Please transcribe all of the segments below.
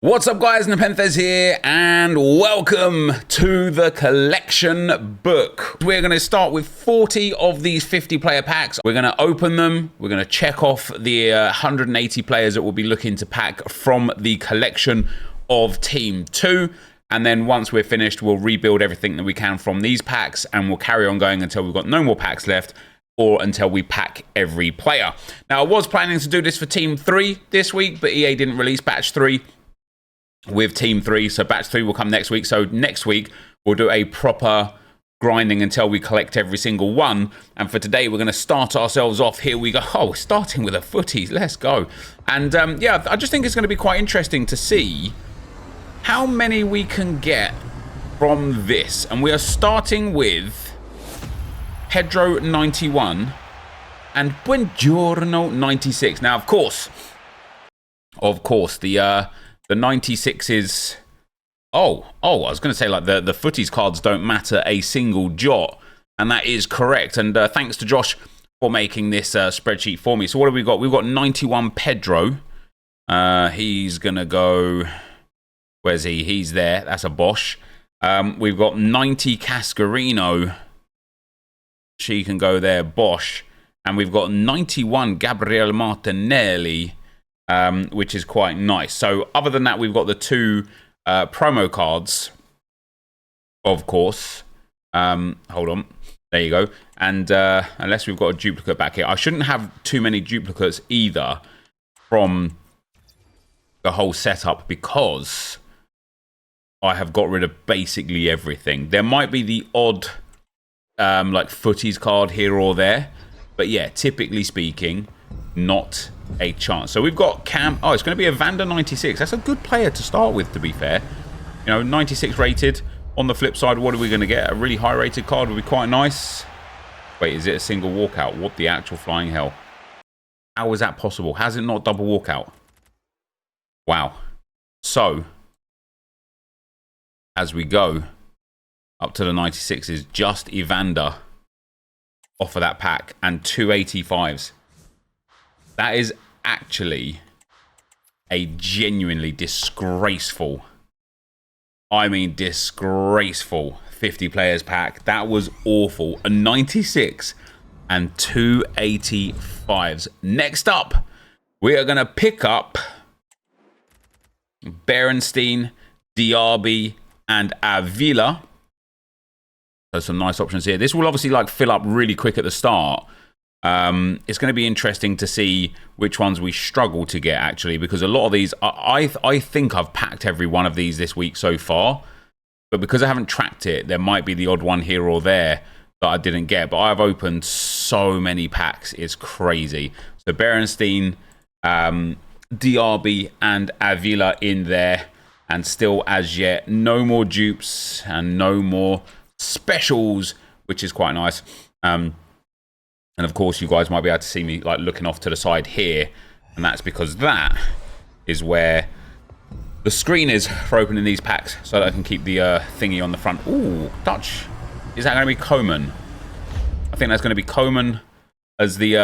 What's up guys, NepentheZ here and welcome to the collection book. We're going to start with 40 of these 50 player packs. We're going to open them, we're going to check off the 180 players that we'll be looking to pack from the collection of Team 2. And then once we're finished, we'll rebuild everything that we can from these packs and we'll carry on going until we've got no more packs left or until we pack every player. Now I was planning to do this for Team 3 this week, but EA didn't release Batch 3. With Team 3, so Batch 3 will come next week. So next week, we'll do a proper grinding until we collect every single one. And for today, we're going to start ourselves off. Here we go. Oh, starting with a FUTTIES. Let's go. And yeah, I just think it's going to be quite interesting to see how many we can get from this. And we are starting with Pedro 91 and Buongiorno 96. Now, of course, the 96 is, I was going to say like the FUTTIES cards don't matter a single jot, and that is correct. And thanks to Josh for making this spreadsheet for me. So what have we got? We've got 91 Pedro. He's going to go, where's he? He's there. That's a Bosch. We've got 90 Cascarino. She can go there, Bosch. And we've got 91 Gabriel Martinelli. Which is quite nice. So other than that, we've got the two promo cards, of course. Hold on. There you go. And unless we've got a duplicate back here. I shouldn't have too many duplicates either from the whole setup because I have got rid of basically everything. There might be the odd like FUTTIES card here or there. But yeah, typically speaking, not a chance. So we've got Cam. Oh, it's going to be a Vanda 96. That's a good player to start with, to be fair. You know, 96 rated. On the flip side, what are we going to get? A really high rated card would be quite nice. Wait, is it a single walkout? What the actual flying hell? How is that possible? Has it not double walkout? Wow. So, as we go up to the 96 is just Evander off of that pack and 285s. That is actually a genuinely disgraceful, I mean disgraceful 50 players pack. That was awful. A 96 and 285s. Next up, we are going to pick up Berenstein, Diaby, and Avila. So some nice options here. This will obviously like fill up really quick at the start. It's going to be interesting to see which ones we struggle to get, actually, because a lot of these, I think I've packed every one of these this week so far, but because I haven't tracked it, there might be the odd one here or there that I didn't get, but I've opened so many packs, it's crazy. So Berenstein, Diaby, and Avila in there, and still as yet, no more dupes and no more specials, which is quite nice. And of course, you guys might be able to see me like looking off to the side here. And that's because that is where the screen is for opening these packs so that I can keep the thingy on the front. Ooh, Dutch. Is that going to be Coman? I think that's going to be Coman as the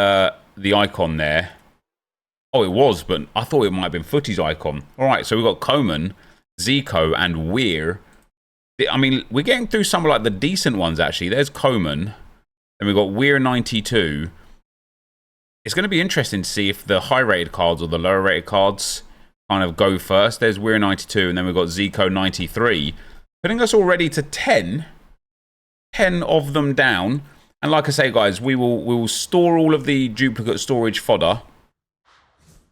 icon there. Oh, it was, but I thought it might have been FUTTIES icon. All right, so we've got Coman, Zico, and Weir. I mean, we're getting through some of like the decent ones, actually. There's Coman. Then we've got Weir 92. It's going to be interesting to see if the high-rated cards or the lower-rated cards kind of go first. There's Weir 92, and then we've got Zico 93. Putting us already to 10. 10 of them down. And like I say, guys, we will store all of the duplicate storage fodder.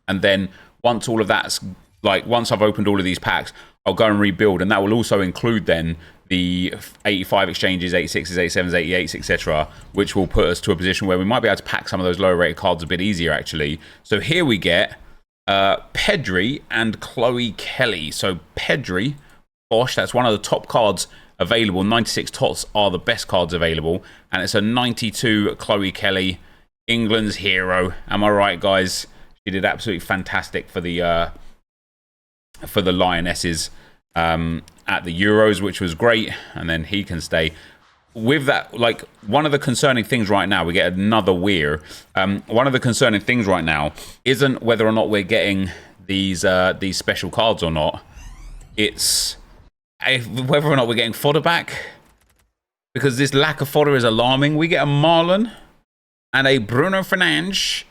And then once all of that's, like, once I've opened all of these packs, I'll go and rebuild. And that will also include then the 85 exchanges, 86s, 87s, 88s, etc., which will put us to a position where we might be able to pack some of those lower rated cards a bit easier, actually. So here we get Pedri and Chloe Kelly. So Pedri, Bosch, that's one of the top cards available. 96 tots are the best cards available. And it's a 92 Chloe Kelly, England's hero. Am I right, guys? She did absolutely fantastic for the Lionesses at the Euros, which was great, and then he can stay. With that, like, one of the concerning things right now, we get another Weir. One of the concerning things right now isn't whether or not we're getting these special cards or not. it's whether or not we're getting fodder back, because this lack of fodder is alarming. We get a Marlon and a Bruno Fernandes.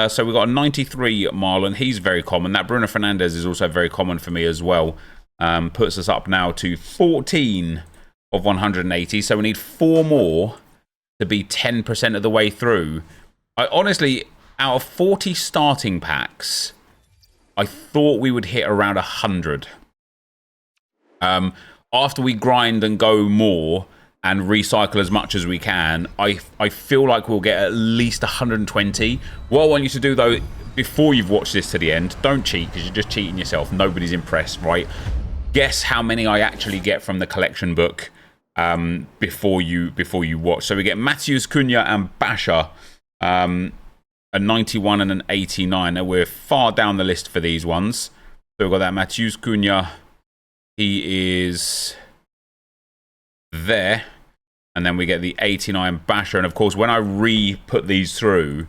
So we've got a 93 Marlon. He's very common. That Bruno Fernandes is also very common for me as well. Puts us up now to 14 of 180. So we need 4 more to be 10% of the way through. I honestly, out of 40 starting packs, I thought we would hit around 100. After we grind and go more and recycle as much as we can, I feel like we'll get at least 120. What I want you to do, though, before you've watched this to the end, don't cheat, because you're just cheating yourself. Nobody's impressed, right? Guess how many I actually get from the collection book before you watch. So we get Matheus Cunha and Basha, a 91 and an 89. Now we're far down the list for these ones. So we've got that Matheus Cunha. He is there. And then we get the 89 Basher. And of course, when I re-put these through,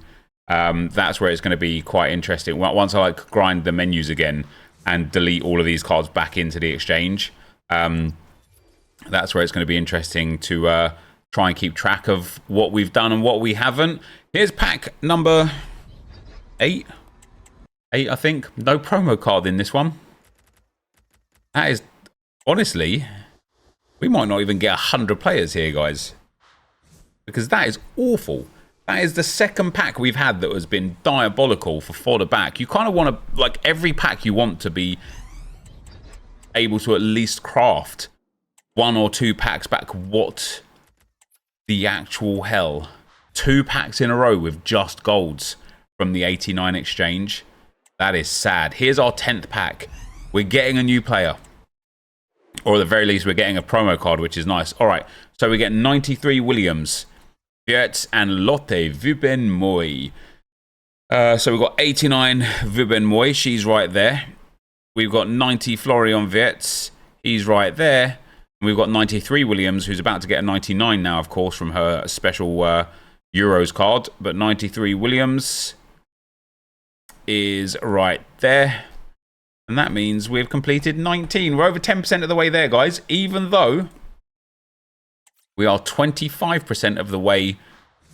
that's where it's going to be quite interesting. Once I like grind the menus again and delete all of these cards back into the exchange, that's where it's going to be interesting to try and keep track of what we've done and what we haven't. Here's pack number 8. 8, I think. No promo card in this one. That is, honestly, we might not even get 100 players here, guys. Because that is awful. That is the second pack we've had that has been diabolical for fodder back. You kind of want to, like, every pack you want to be able to at least craft 1 or 2 packs back. What the actual hell? 2 packs in a row with just golds from the 89 exchange. That is sad. Here's our 10th pack. We're getting a new player. Or at the very least, we're getting a promo card, which is nice. All right, so we get 93 Williams, Wirtz, and Lotte Wubben-Moy. So we've got 89 Wubben-Moy. She's right there. We've got 90 Florian Wirtz. He's right there. And we've got 93 Williams, who's about to get a 99 now, of course, from her special Euros card. But 93 Williams is right there. And that means we've completed 19. We're over 10% of the way there, guys. Even though we are 25% of the way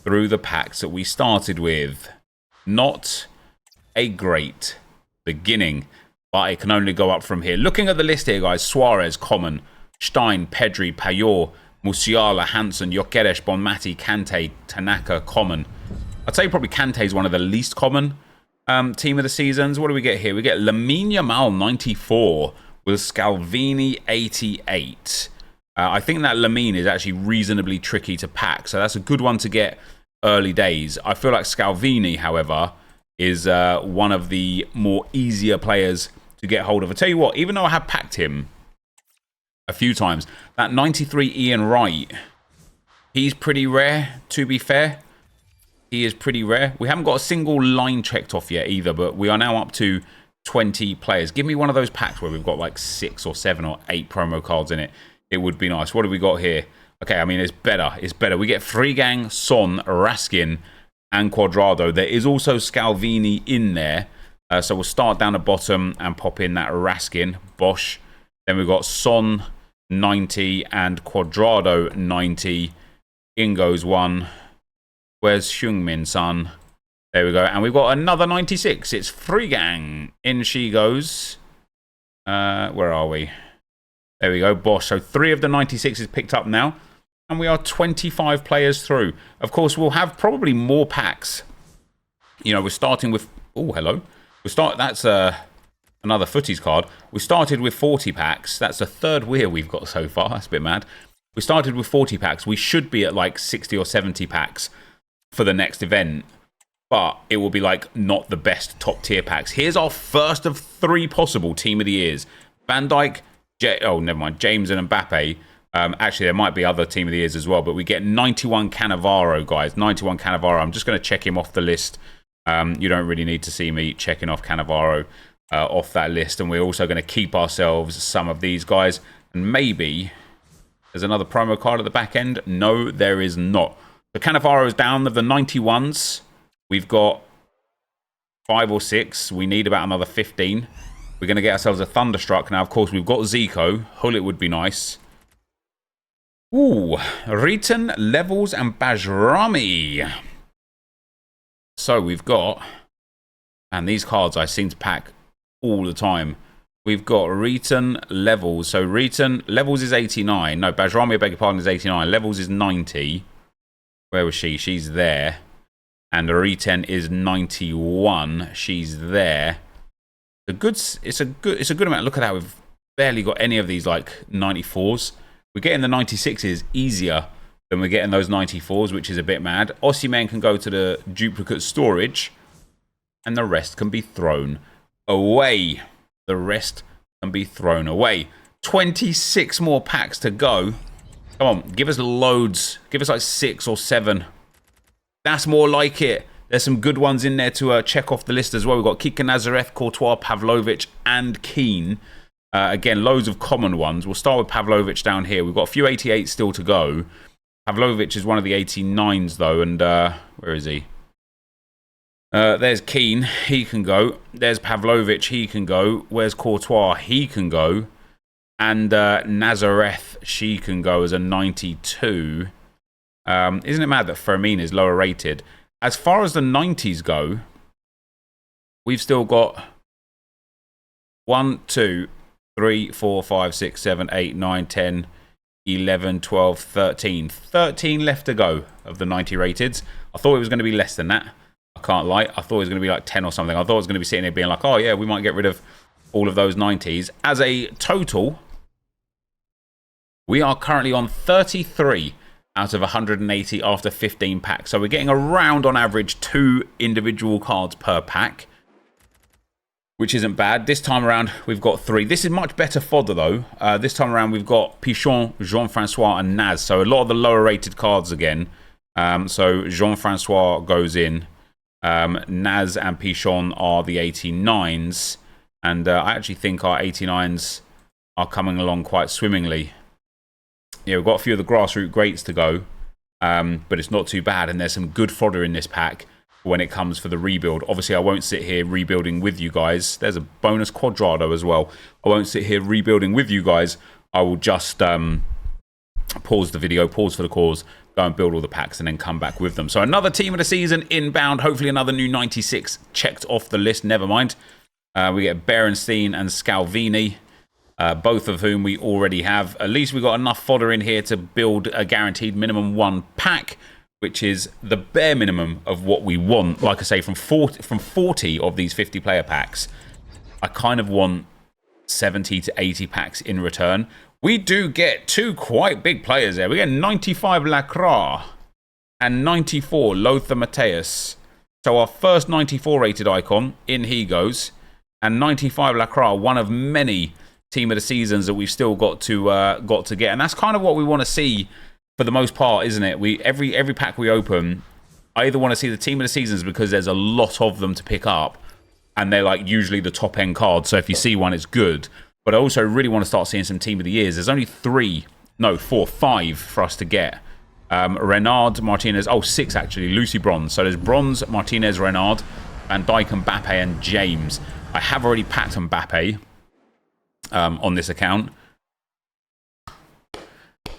through the packs that we started with. Not a great beginning, but it can only go up from here. Looking at the list here, guys. Suarez, common. Stein, Pedri, Payot, Musiala, Hansen, Gyökeres, Bonmati, Kante, Tanaka, common. I'd say probably Kante is one of the least common team of the seasons. What do we get here? We get Lamine Yamal 94 with Scalvini 88. I think that Lamine is actually reasonably tricky to pack, so that's a good one to get early days. I feel like Scalvini, however, is one of the more easier players to get hold of. I tell you what, even though I have packed him a few times, that 93 Ian Wright, he's pretty rare, to be fair. He is pretty rare. We haven't got a single line checked off yet either, but we are now up to 20 players. Give me one of those packs where we've got like 6 or 7 or 8 promo cards in it. It would be nice. What do we got here? Okay, I mean, it's better. It's better. We get Freegang, Son, Raskin, and Quadrado. There is also Scalvini in there. So we'll start down the bottom and pop in that Raskin, Bosch. Then we've got Son, 90, and Quadrado, 90. In goes one. Where's Heung-min Son? There we go. And we've got another 96. It's Freegang. In she goes. Where are we? There we go. Bosch. So 3 of the 96 is picked up now. And we are 25 players through. Of course, we'll have probably more packs. You know, we're starting with... Oh, hello. That's another FUTTIES card. We started with 40 packs. That's the 3rd wheel we've got so far. That's a bit mad. We started with 40 packs. We should be at like 60 or 70 packs for the next event, but it will be like not the best top tier packs. Here's our first of 3 possible team of the years. Van Dijk, James and Mbappe. Actually, there might be other team of the years as well, but we get 91 Cannavaro, guys. 91 Cannavaro. I'm just going to check him off the list. You don't really need to see me checking off Cannavaro off that list. And we're also going to keep ourselves some of these guys. And maybe there's another promo card at the back end. No, there is not. The Cannavaro is down. Of the 91s, we've got 5 or 6. We need about another 15. We're going to get ourselves a Thunderstruck. Now, of course, we've got Zico. Hullet would be nice. Ooh, Riton, Levels, and Bajrami. So we've got... And these cards I seem to pack all the time. We've got Riton, Levels. So Riton, Levels is 89. No, Bajrami, I beg your pardon, is 89. Levels is 90. Where was she? She's there. And Riton is 91. She's there. It's a good amount. Look at that. We've barely got any of these like 94s. We're getting the 96s easier than we're getting those 94s, which is a bit mad. Osimhen can go to the duplicate storage, and the rest can be thrown away. The rest can be thrown away. 26 more packs to go. Come on, give us loads. Give us like 6 or 7. That's more like it. There's some good ones in there to check off the list as well. We've got Kika Nazareth, Courtois, Pavlovic, and Keane. Again, loads of common ones. We'll start with Pavlovic down here. We've got a few 88s still to go. Pavlovic is one of the 89s, though. And where is he? There's Keane. He can go. There's Pavlovic. He can go. Where's Courtois? He can go. And Nazareth, she can go as a 92. Isn't it mad that Fermin is lower rated? As far as the 90s go, we've still got 1, 2, 3, 4, 5, 6, 7, 8, 9, 10, 11, 12, 13. 13 left to go of the 90 rateds. I thought it was going to be less than that. I can't lie. I thought it was going to be like 10 or something. I thought it was going to be sitting there being like, oh yeah, we might get rid of all of those 90s. As a total, we are currently on 33 out of 180 after 15 packs. So we're getting around, on average, 2 individual cards per pack, which isn't bad. This time around, we've got 3. This is much better fodder, though. This time around, we've got Pichon, Jean-Francois, and Naz. So a lot of the lower-rated cards again. So Jean-Francois goes in. Naz and Pichon are the 89s. And I actually think our 89s are coming along quite swimmingly. Yeah, we've got a few of the grassroots greats to go, but it's not too bad, and there's some good fodder in this pack when it comes for the rebuild. Obviously, I won't sit here rebuilding with you guys. There's a bonus Quadrado as well. I won't sit here rebuilding with you guys. I will just pause the video, pause for the cause, go and build all the packs, and then come back with them. So another team of the season inbound. Hopefully another new 96 checked off the list. Never mind. We get Berenstein and Scalvini. Both of whom we already have. At least we got enough fodder in here to build a guaranteed minimum 1 pack, which is the bare minimum of what we want. Like I say, from 40 of these 50-player packs, I kind of want 70 to 80 packs in return. We do get 2 quite big players there. We get 95 Lacroix and 94 Lothar Matthäus. So our first 94 rated icon, in he goes. And 95 Lacroix, one of many team of the seasons that we've still got to get, and that's kind of what we want to see for the most part, isn't it? Every pack we open, I either want to see the team of the seasons because there's a lot of them to pick up, and they're like usually the top end cards. So if you see one, it's good. But I also really want to start seeing some team of the years. There's only 5 for us to get. Renard, Martinez, 6 actually. Lucy Bronze. So there's Bronze, Martinez, Renard, Van Dijk, Mbappe, and James. I have already packed Mbappe. On this account.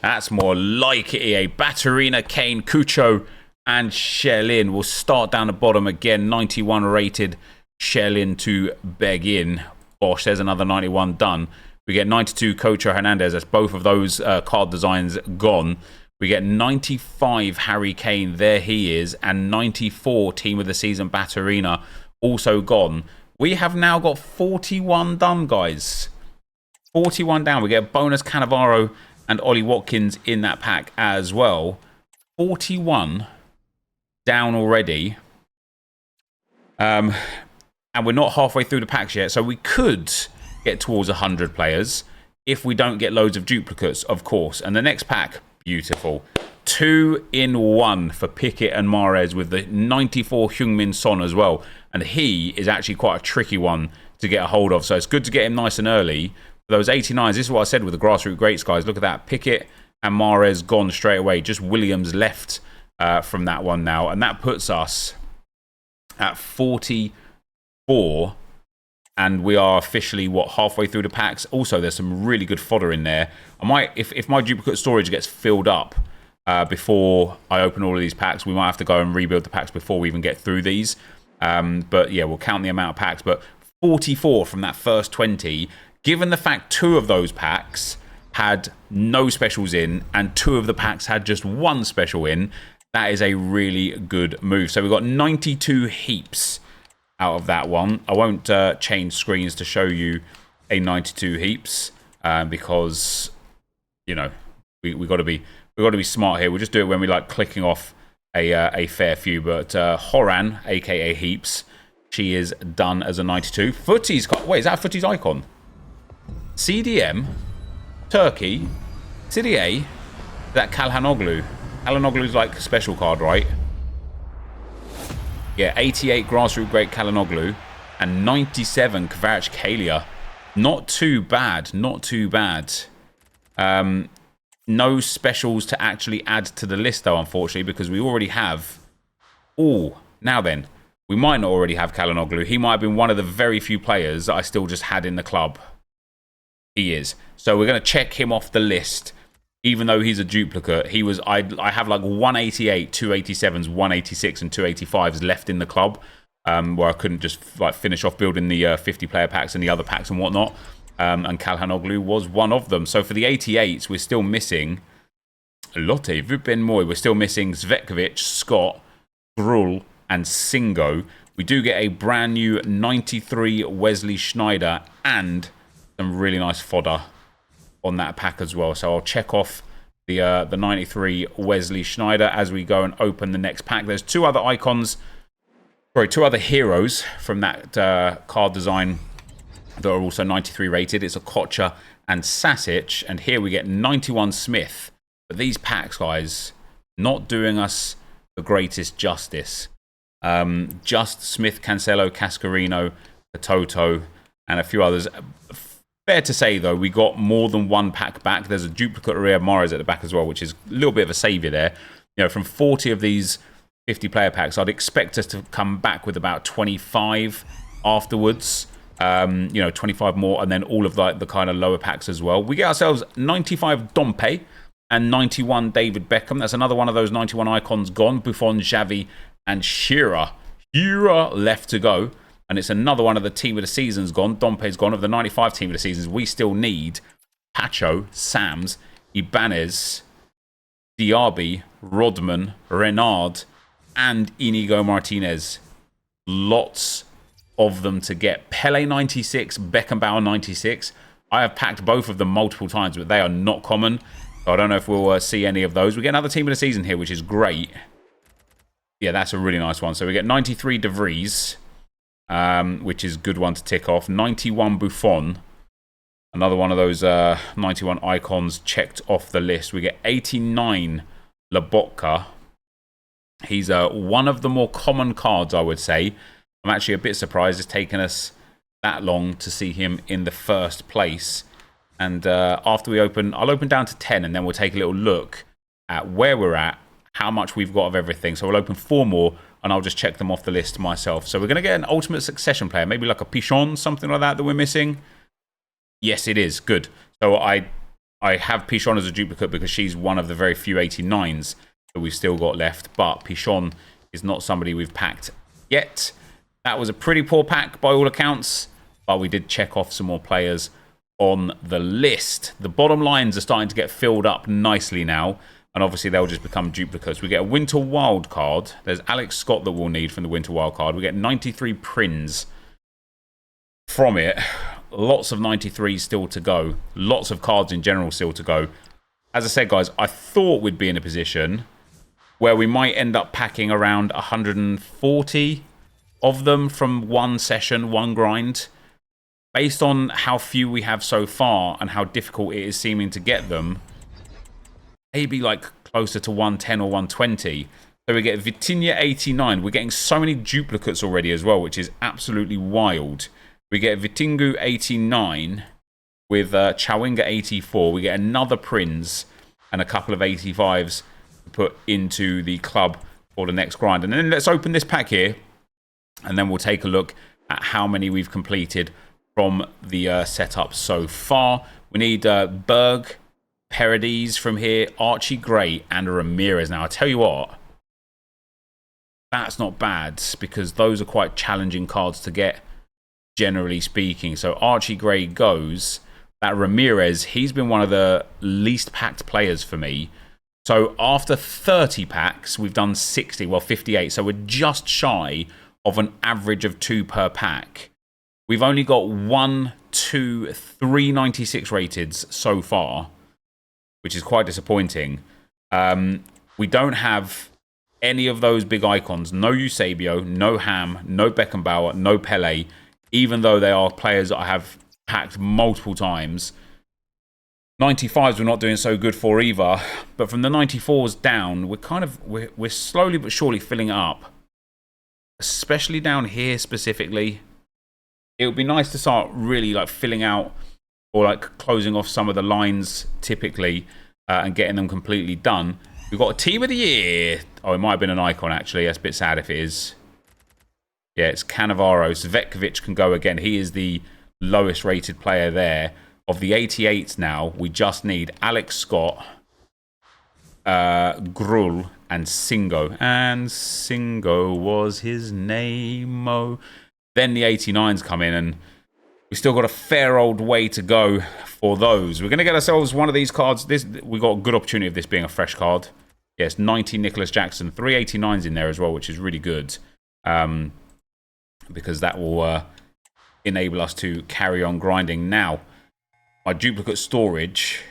That's more like it, EA. Batterina, Kane, Cucho, and Sherlin. We'll start down the bottom again. 91 rated Sherlin to beg in. Bosh, there's another 91 done. We get 92 Cocho Hernandez. That's both of those card designs gone. We get 95 Harry Kane. There he is. And 94 Team of the Season Batterina. Also gone. We have now got 41 done, guys. 41 down. We get a bonus Cannavaro and Ollie Watkins in that pack as well. 41 down already. And we're not halfway through the packs yet. So we could get towards 100 players if we don't get loads of duplicates, of course. And the next pack, beautiful. 2 in 1 for Pickett and Mahrez with the 94 Heung-min Son as well. And he is actually quite a tricky one to get a hold of. So it's good to get him nice and early. Those 89s, this is what I said with the grassroots greats, guys. Look at that. Pickett and Mahrez gone straight away. Just Williams left from that one now. And that puts us at 44 And we are officially, what, halfway through the packs. Also, there's some really good fodder in there. I might, if my duplicate storage gets filled up before I open all of these packs, we might have to go and rebuild the packs before we even get through these. But yeah, we'll count the amount of packs. But 44 from that first 20, given the fact 2 of those packs had no specials in and 2 of the packs had just 1 special in, that is a really good move. So we've got 92 heaps out of that one. I won't change screens to show you a 92 heaps because, you know, we got to be smart here. We'll just do it when we like clicking off a fair few. But Horan, aka Heaps, she is done as a 92. FUTTIES, wait, is that a FUTTIES icon? CDM, Turkey, City A, that Calhanoglu. Calhanoglu's like a special card, right? Yeah, 88 Grassroot Great Calhanoglu and 97 Kvaratskhelia. Not too bad, not too bad. No specials to actually add to the list, though, unfortunately, because we already have... Oh, now then. We might not already have Calhanoglu. He might have been one of the very few players that I still just had in the club. He is. So we're going to check him off the list. Even though he's a duplicate, he was. I have like 188, 287s, 186, and 285s left in the club, where I couldn't just like finish off building the 50-player packs and the other packs and whatnot. And Calhanoglu was one of them. So for the 88s, we're still missing Lotte, Vupenmoy. We're still missing Zvetkovic, Scott, Grul, and Singo. We do get a brand new 93 Wesley Schneider and some really nice fodder on that pack as well. So I'll check off the 93 Wesley Schneider as we go and open the next pack. There's 2 other icons, sorry, 2 other heroes from that card design that are also 93 rated. It's a Kocha and Sasic, and here we get 91 Smith. But these packs, guys, not doing us the greatest justice. Just Smith, Cancelo, Cascarino, Toto, and a few others. Fair to say, though, we got more than 1 pack back. There's a duplicate Riyad Mahrez at the back as well, which is a little bit of a saviour there. You know, from 40 of these 50-player packs, I'd expect us to come back with about 25 afterwards. You know, 25 more, and then all of the kind of lower packs as well. We get ourselves 95 Dompe and 91 David Beckham. That's another one of those 91 icons gone. Buffon, Xavi, and Shearer. Shearer left to go. And it's another one of the team of the seasons gone. Dompe's gone. Of the 95 team of the seasons, we still need Pacho, Sams, Ibanez, Diaby, Rodman, Renard, and Inigo Martinez. Lots of them to get. Pele 96, Beckenbauer 96. I have packed both of them multiple times, but they are not common. So I don't know if we'll see any of those. We get another team of the season here, which is great. Yeah, that's a really nice one. So we get 93 De Vries. Which is a good one to tick off. 91 Buffon. Another one of those 91 icons checked off the list. We get 89 Lobotka. He's one of the more common cards, I would say. I'm actually a bit surprised it's taken us that long to see him in the first place. And after we open, I'll open down to 10 and then we'll take a little look at where we're at, how much we've got of everything. So we'll open 4 more and I'll just check them off the list myself. So we're going to get an Ultimate Succession player, maybe like a Pichon, something like that we're missing. Yes, it is. Good. So I have Pichon as a duplicate because she's one of the very few 89s that we've still got left. But Pichon is not somebody we've packed yet. That was a pretty poor pack by all accounts, but we did check off some more players on the list. The bottom lines are starting to get filled up nicely now. And obviously, they'll just become duplicates. We get a Winter Wild card. There's Alex Scott that we'll need from the Winter Wild card. We get 93 Prinz from it. Lots of 93s still to go. Lots of cards in general still to go. As I said, guys, I thought we'd be in a position where we might end up packing around 140 of them from one session, one grind. Based on how few we have so far and how difficult it is seeming to get them, maybe like closer to 110 or 120. So we get Vitinha 89. We're getting so many duplicates already as well, which is absolutely wild. We get Vitingu 89 with Chawinga 84. We get another Prinz and a couple of 85s to put into the club for the next grind. And then let's open this pack here, and then we'll take a look at how many we've completed from the setup so far. We need Berg, Paredes from here, Archie Gray, and Ramirez. Now, I tell you what, that's not bad because those are quite challenging cards to get, generally speaking. So Archie Gray goes. That Ramirez, he's been one of the least packed players for me. So after 30 packs, we've done 60, well 58. So we're just shy of an average of 2 per pack. We've only got 1, 2, 3 96 rateds so far, which is quite disappointing. We don't have any of those big icons. No Eusebio, no Ham, no Beckenbauer, no Pele, even though they are players that I have packed multiple times. 95s we're not doing so good for either, but from the 94s down, we're slowly but surely filling it up, especially down here specifically. It would be nice to start really like filling out or like closing off some of the lines typically and getting them completely done. We've got a team of the year. Oh, it might have been an icon actually. That's a bit sad if it is. Yeah, it's Cannavaro. Svetkovic can go again. He is the lowest rated player there. Of the 88s now, we just need Alex Scott, Grull, and Singo. And Singo was his name-o. Then the 89s come in, and we've still got a fair old way to go for those. We're going to get ourselves one of these cards. We got a good opportunity of this being a fresh card. Yes, 90 Nicholas Jackson. 389s in there as well, which is really good. Because that will enable us to carry on grinding. Now, my duplicate storage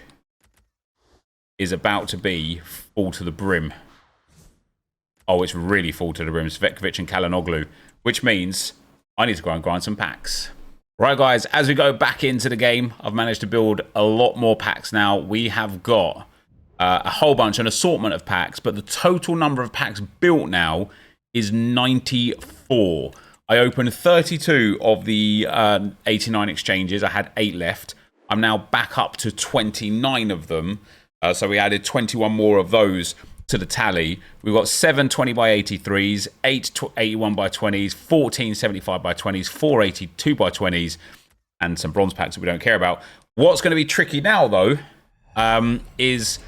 is about to be full to the brim. Oh, it's really full to the brim. Svetkovic and Kalanoglu, which means I need to go and grind some packs. Right, guys, as we go back into the game, I've managed to build a lot more packs now. We have got a whole bunch, an assortment of packs, but the total number of packs built now is 94. I opened 32 of the 89 exchanges. I had 8 left. I'm now back up to 29 of them. So we added 21 more of those to the tally. We've got 7 20 by 83s, 8 81 by 20s, 14 75 by 20s, 4 82 by 20s, and some bronze packs that we don't care about. What's going to be tricky now, though, is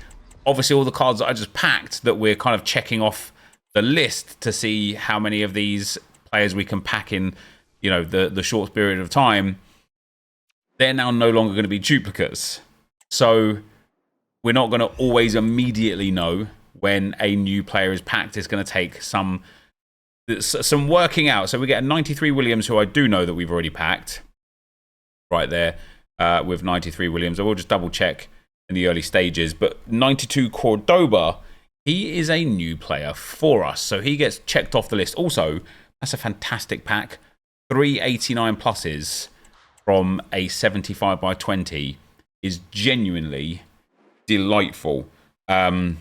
obviously all the cards that I just packed that we're kind of checking off the list to see how many of these players we can pack in, you know, the short period of time. They're now no longer going to be duplicates. So we're not going to always immediately know when a new player is packed. It's going to take some working out. So we get a 93 Williams, who I do know that we've already packed. Right there with 93 Williams. I will just double check in the early stages. But 92 Cordoba, he is a new player for us. So he gets checked off the list. Also, that's a fantastic pack. 3 89 pluses from a 75 by 20 is genuinely delightful. It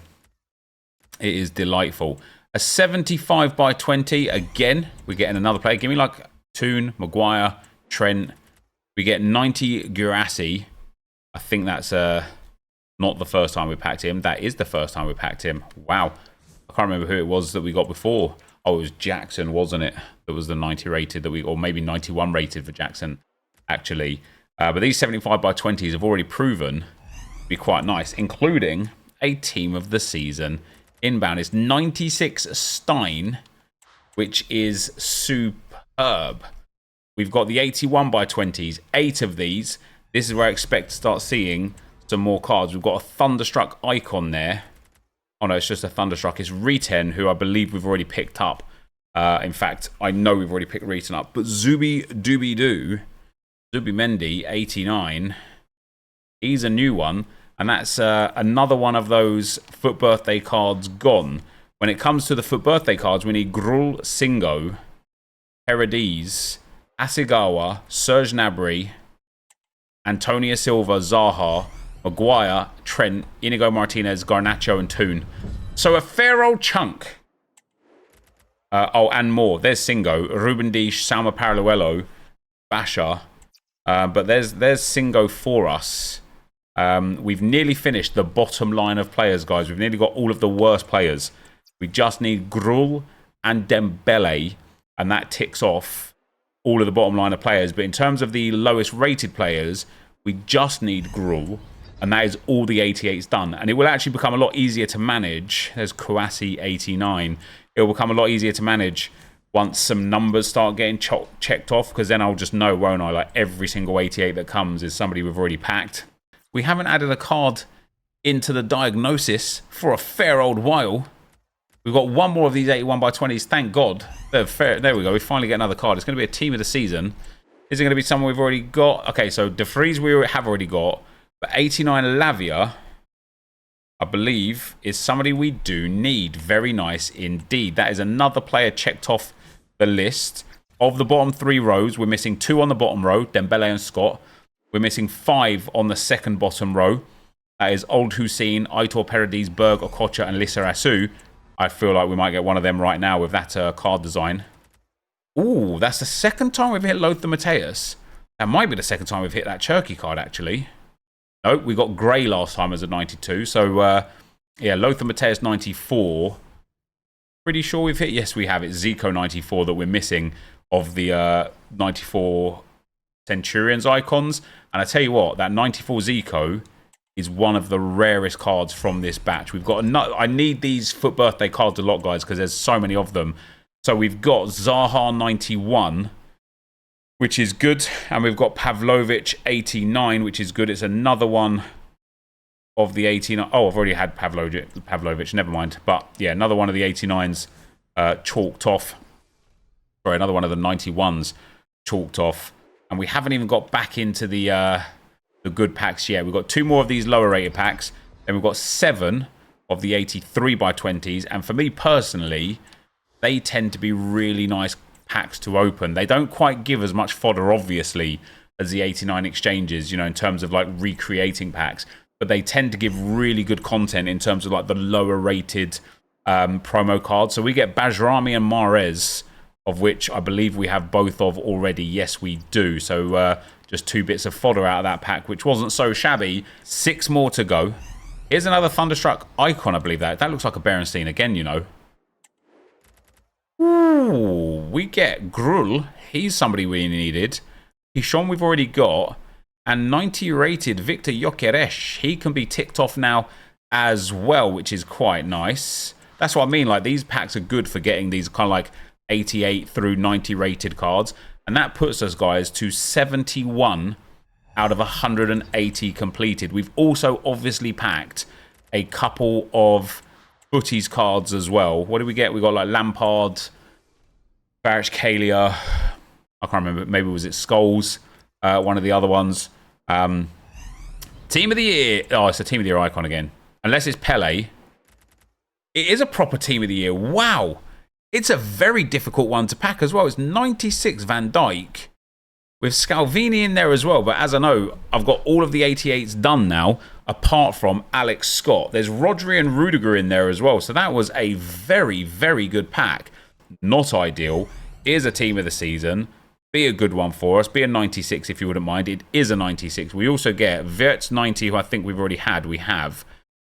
is delightful. A 75 by 20, again, we're getting another player. Give me like Toon, Maguire, Trent. We get 90 Gurasi. I think that's not the first time we packed him. That is the first time we packed him. Wow. I can't remember who it was that we got before. Oh, it was Jackson, wasn't it? That was the 90 rated that we, or maybe 91 rated for Jackson, actually. But these 75 by 20s have already proven to be quite nice, including a team of the season inbound. It's 96 Stein, which is superb. We've got the 81 by 20s, 8 of these. This is where I expect to start seeing some more cards. We've got a Thunderstruck icon there. Oh no, it's just a Thunderstruck. It's Reten, who I believe we've already picked up. In fact, I know we've already picked Reten up. But Zubi Mendy, 89. He's a new one. And that's another one of those FUT birthday cards gone. When it comes to the FUT birthday cards, we need Grull, Singo, Paredes, Asigawa, Serge Gnabry, Antonio Silva, Zaha, Maguire, Trent, Inigo Martinez, Garnacho, and Toon. So a fair old chunk. Oh, and more. There's Singo, Ruben Dish, Salma Paraluelo, Basha. But there's Singo for us. We've nearly finished the bottom line of players, guys. We've nearly got all of the worst players. We just need Grull and Dembele, and that ticks off all of the bottom line of players. But in terms of the lowest rated players, we just need Gruul, and that is all the 88s done. And it will actually become a lot easier to manage. There's Kouassi 89. It will become a lot easier to manage once some numbers start getting checked off, because then I'll just know, won't I? Like every single 88 that comes is somebody we've already packed. We haven't added a card into the diagnosis for a fair old while. We've got one more of these 81 by 20s, thank God. There we go, we finally get another card. It's going to be a team of the season. Is it going to be someone we've already got? Okay, so De Vries we have already got, but 89 Lavia, I believe, is somebody we do need. Very nice indeed. That is another player checked off the list. Of the bottom 3 rows, we're missing 2 on the bottom row, Dembele and Scott. We're missing 5 on the second bottom row. That is Old Hussein, Aitor Paradis, Berg, Okocha, and Lissarasu. I feel like we might get one of them right now with that card design. Ooh, that's the second time we've hit Lothar Matthäus. That might be the second time we've hit that Turkey card, actually. Nope, we got Gray last time as a 92. So, yeah, Lothar Matthäus 94. Pretty sure we've hit... Yes, we have. It's Zico 94 that we're missing of the 94 Centurions icons. And I tell you what, that 94 Zico is one of the rarest cards from this batch. We've got I need these FUT birthday cards a lot, guys, because there's so many of them. So we've got Zaha 91, which is good. And we've got Pavlovic 89, which is good. It's another one of the 89. Oh, I've already had Pavlovic, never mind. But yeah, another one of the 89s chalked off. Sorry, another one of the 91s chalked off. And we haven't even got back into the good packs yet. We've got 2 more of these lower rated packs. Then we've got 7 of the 83 by 20s. And for me personally, they tend to be really nice packs to open. They don't quite give as much fodder, obviously, as the 89 exchanges, you know, in terms of like recreating packs. But they tend to give really good content in terms of like the lower rated promo cards. So we get Bajrami and Mahrez, of which I believe we have both of already. Yes, we do. So just 2 bits of fodder out of that pack, which wasn't so shabby. 6 more to go. Here's another Thunderstruck icon, I believe that. That looks like a Berenstein again, you know. Ooh, we get Gruul. He's somebody we needed. Hisham we've already got. And 90 rated Victor Gyökeres. He can be ticked off now as well, which is quite nice. That's what I mean. Like, these packs are good for getting these kind of like 88 through 90 rated cards. And that puts us, guys, to 71 out of 180 completed. We've also obviously packed a couple of FUTTIES cards as well. What did we get? We got like Lampard, Kvaratskhelia. I can't remember. Maybe was it Scholes? One of the other ones. Team of the Year. Oh, it's a Team of the Year icon again. Unless it's Pele. It is a proper Team of the Year. Wow. It's a very difficult one to pack as well. It's 96 Van Dijk with Scalvini in there as well. But as I know, I've got all of the 88s done now, apart from Alex Scott. There's Rodri and Rudiger in there as well. So that was a very, very good pack. Not ideal. Is a team of the season. Be a good one for us. Be a 96 if you wouldn't mind. It is a 96. We also get Wirtz 90, who I think we've already had. We have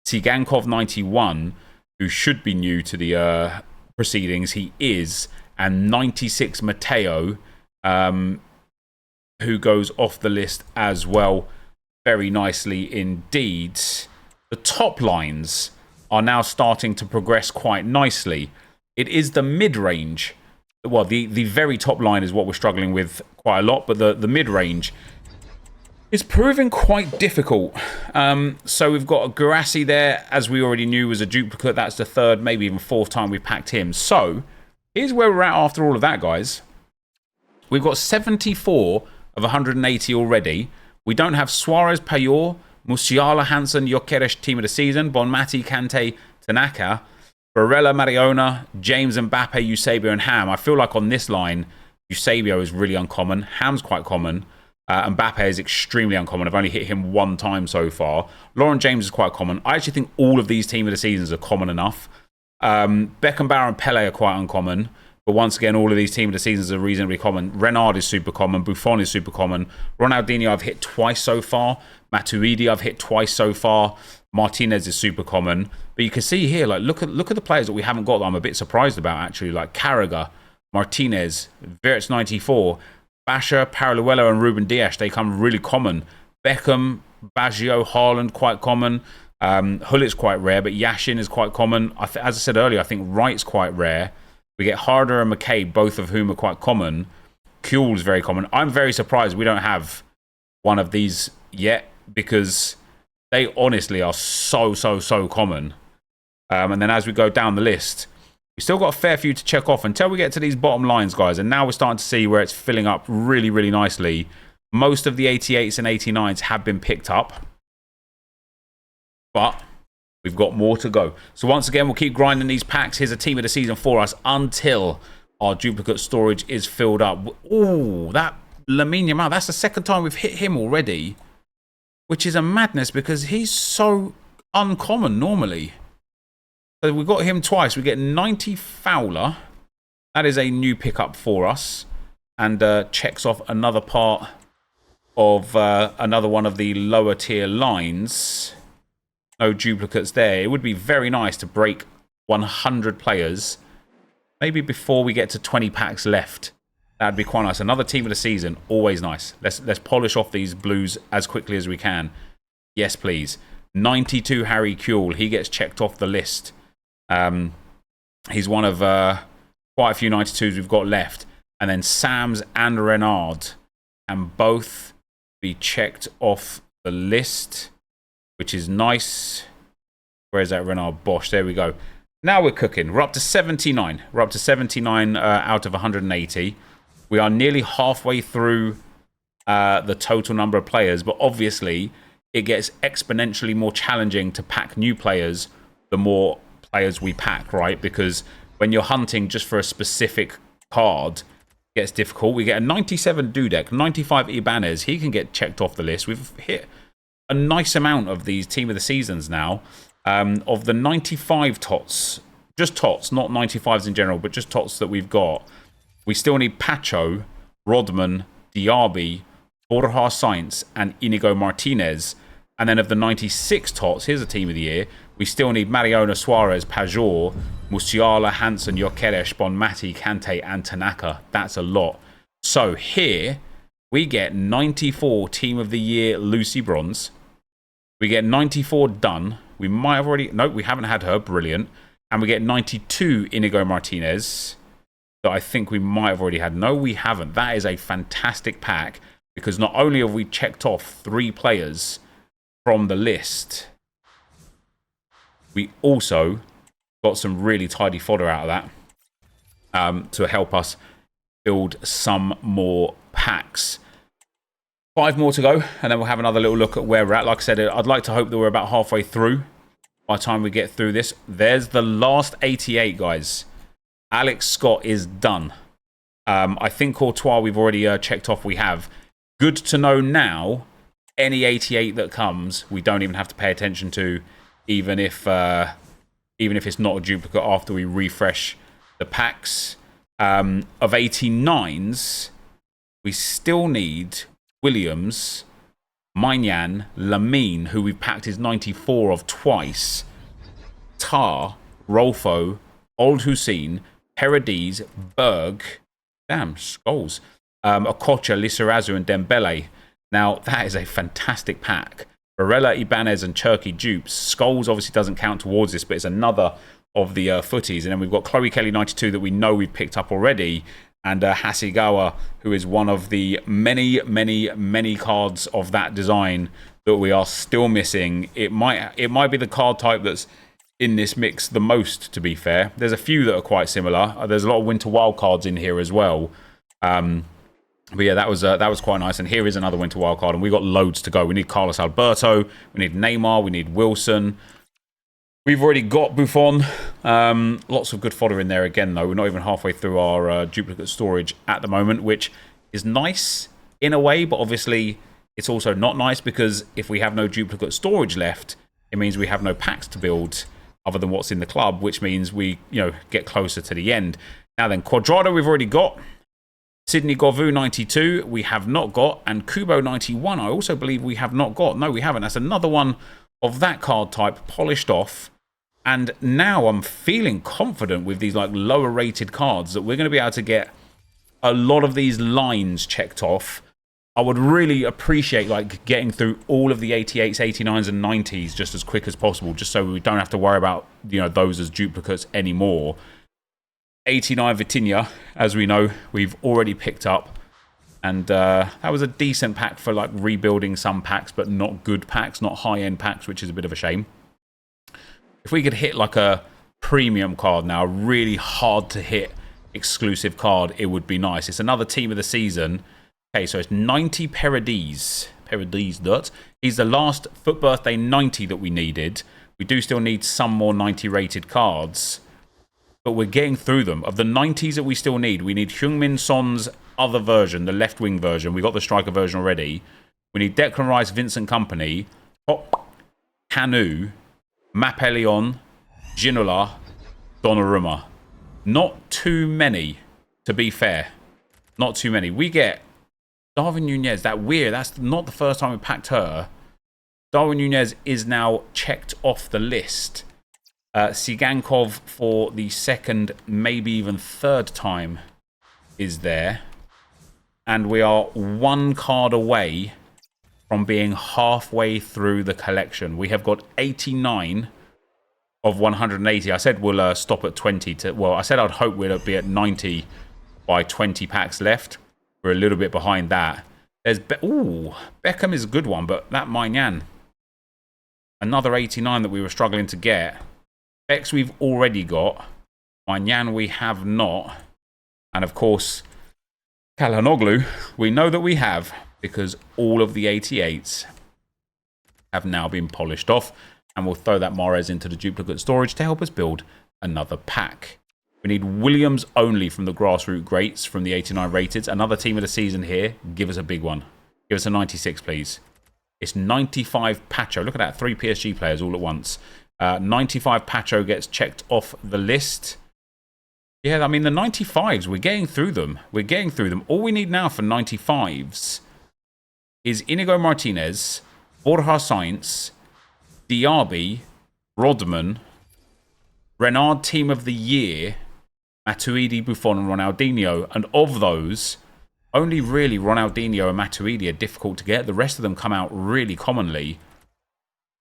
Tsigankov 91, who should be new to the proceedings. He is. And 96 Matteo, who goes off the list as well. Very nicely indeed. The top lines are now starting to progress quite nicely. It is the mid-range. Well, the very top line is what we're struggling with quite a lot, but the mid-range is proving quite difficult. So we've got a Guirassy there, as we already knew was a duplicate. That's the 3rd, maybe even 4th time we've packed him. So here's where we're at after all of that, guys. We've got 74 of 180 already. We don't have Suarez, Payot, Musiala, Hansen, Gyökeres, team of the season, Bonmati, Kante, Tanaka, Barella, Mariona, James, Mbappe, Eusebio, and Ham. I feel like on this line, Eusebio is really uncommon. Ham's quite common. Mbappe is extremely uncommon. I've only hit him 1 time so far. Lauren James is quite common. I actually think all of these team of the seasons are common enough. Beckenbauer and Pele are quite uncommon. But once again, all of these team of the seasons are reasonably common. Renard is super common. Buffon is super common. Ronaldinho I've hit twice so far. Matuidi I've hit twice so far. Martinez is super common. But you can see here, like, look at the players that we haven't got that I'm a bit surprised about, actually. Like Carragher, Martinez, Wirtz 94. Basher, Paraluelo, and Ruben Dias, they come really common. Beckham, Baggio, Haaland, quite common. Hullit's quite rare, but Yashin is quite common. As I said earlier, I think Wright's quite rare. We get Harder and McCabe, both of whom are quite common. Kuhl's very common. I'm very surprised we don't have one of these yet, because they honestly are so common. And then as we go down the list, we still got a fair few to check off until we get to these bottom lines, guys. And now we're starting to see where it's filling up really nicely. Most of the 88s and 89s have been picked up, but we've got more to go. So once again, we'll keep grinding these packs. Here's a team of the season for us until our duplicate storage is filled up. Ooh, that Lamine Yamal, that's the second time we've hit him already, which is a madness because he's so uncommon normally. So we got him twice. We get 90 Fowler. That is a new pickup for us, and checks off another part of another one of the lower tier lines. No duplicates there. It would be very nice to break 100 players, maybe before we get to 20 packs left. That'd be quite nice. Another team of the season, always nice. Let's polish off these blues as quickly as we can. Yes, please. 92 Harry Kuehl. He gets checked off the list. He's one of quite a few 92s we've got left. And then Sams and Renard can both be checked off the list, which is nice. Where's that Renard Bosch? There we go. Now we're cooking. We're up to 79. We're up to 79 out of 180. We are nearly halfway through the total number of players, but obviously it gets exponentially more challenging to pack new players the more players we pack, right? Because when you're hunting just for a specific card, it gets difficult. We get a 97 Dudek, 95 Ibanez. He can get checked off the list. We've hit a nice amount of these team of the seasons now. Of the 95 tots, just tots, not 95s in general, but just tots that we've got, we still need Pacho, Rodman, Diaby, Borja Sainz, and Inigo Martinez. And then of the 96 tots, here's a team of the year, we still need Mariona, Suarez, Pajor, Musiala, Hansen, Gyökeres, Bonmati, Kante, and Tanaka. That's a lot. So here, we get 94 team of the year Lucy Bronze. We get 94 done. We might have already... Nope, we haven't had her. Brilliant. And we get 92 Inigo Martinez that I think we might have already had. No, we haven't. That is a fantastic pack because not only have we checked off 3 players from the list, we also got some really tidy fodder out of that to help us build some more packs. 5 more to go, and then we'll have another little look at where we're at. Like I said, I'd like to hope that we're about halfway through by the time we get through this. There's the last 88, guys. Alex Scott is done. I think Courtois we've already checked off we have. Good to know now, any 88 that comes, we don't even have to pay attention to, even if it's not a duplicate after we refresh the packs. Of 89s, we still need Williams, Maignan, Lamine, who we've packed his 94 of twice, Tar, Rolfo, Old Hussein, Paradis, Berg, damn, Scholes, Okocha, Lizarazu, and Dembele. Now, that is a fantastic pack. Barella, Ibanez, and Cherky dupes. Scholes obviously doesn't count towards this, but it's another of the footies. And then we've got Chloe Kelly 92 that we know we've picked up already, and Hasegawa, who is one of the many cards of that design that we are still missing. It might be the card type that's in this mix the most, to be fair. There's a few that are quite similar. There's a lot of Winter Wild cards in here as well. But yeah, that was quite nice. And here is another Winter Wild card, and we've got loads to go. We need Carlos Alberto, we need Neymar, we need Wilson. We've already got Buffon. Lots of good fodder in there again, though. We're not even halfway through our duplicate storage at the moment, which is nice in a way, but obviously it's also not nice because if we have no duplicate storage left, it means we have no packs to build other than what's in the club, which means we, get closer to the end. Now then, Quadrado we've already got. Sydney Govou 92 we have not got, and Kubo 91 I also believe we have not got. No, we haven't. That's another one of that card type polished off. And now I'm feeling confident with these lower rated cards that we're going to be able to get a lot of these lines checked off, I would really appreciate like getting through all of the 88s, 89s, and 90s just as quick as possible, just so we don't have to worry about those as duplicates anymore. 89 Vitinha, as we know, we've already picked up, and that was a decent pack for like rebuilding some packs, but not good packs, not high-end packs, which is a bit of a shame. If we could hit like a premium card now, a really hard to hit exclusive card, it would be nice. It's another team of the season. Okay, so it's 90 NepentheZ. NepentheZ. He's the last FUT Birthday 90 that we needed. We do still need some more 90 rated cards, but we're getting through them. Of the 90s that we still need, we need Heung-min Son's other version, the left wing version. We got the striker version already. We need Declan Rice, Vincent Kompany, Kanu, Mapeleon, Ginola, Donnarumma. Not too many, to be fair. Not too many. We get Darwin Nunez. That's not the first time we packed her. Darwin Nunez is now checked off the list. Sigankov for the second, maybe even third time is there. And we are one card away from being halfway through the collection. We have got 89 of 180. I said we'll stop at 20. Well, I said I'd hope we'd be at 90 by 20 packs left. We're a little bit behind that. There's Beckham is a good one, but that Maignan. Another 89 that we were struggling to get. Bex we've already got. Maignan we have not. And of course, Calhanoglu, we know that we have, because all of the 88s have now been polished off. And we'll throw that Mahrez into the duplicate storage to help us build another pack. We need Williams only from the grassroots greats from the 89 rated. Another team of the season here. Give us a big one. Give us a 96, please. It's 95 Pacho. Look at that. 3 PSG players all at once. 95 Pacho gets checked off the list. Yeah, I mean, the 95s, we're getting through them. We're getting through them. All we need now for 95s is Inigo Martinez, Borja Sainz, Diaby, Rodman, Renard Team of the Year, Matuidi, Buffon, and Ronaldinho. And of those, only really Ronaldinho and Matuidi are difficult to get. The rest of them come out really commonly.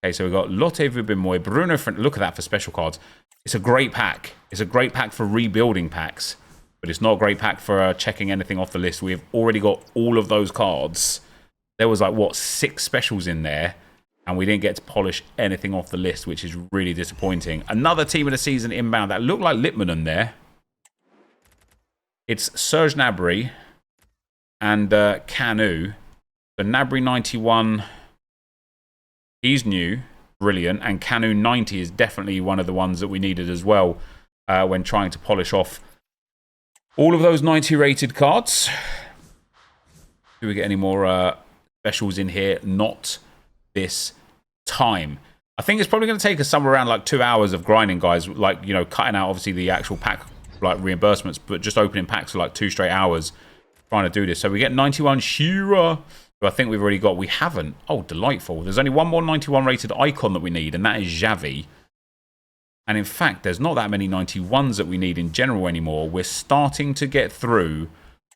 Okay, so we've got Lotte Vubimoy, Bruno. Look at that for special cards. It's a great pack. It's a great pack for rebuilding packs, but it's not a great pack for checking anything off the list. We've already got all of those cards. There was like, what, 6 specials in there, and we didn't get to polish anything off the list, which is really disappointing. Another team of the season inbound that looked like Litmanen there. It's Serge Gnabry and Kanu. So Gnabry 91, he's new, brilliant. And Kanu 90 is definitely one of the ones that we needed as well when trying to polish off all of those 90 rated cards. Do we get any more specials in here? Not this time. I think it's probably going to take us somewhere around like 2 hours of grinding, guys. Like, cutting out obviously the actual pack like reimbursements, but just opening packs for like 2 straight hours trying to do this. So we get 91 Shira, who I think we've already got. We haven't. Oh, delightful. There's only one more 91 rated icon that we need, and that is Xavi. And in fact, there's not that many 91s that we need in general anymore. We're starting to get through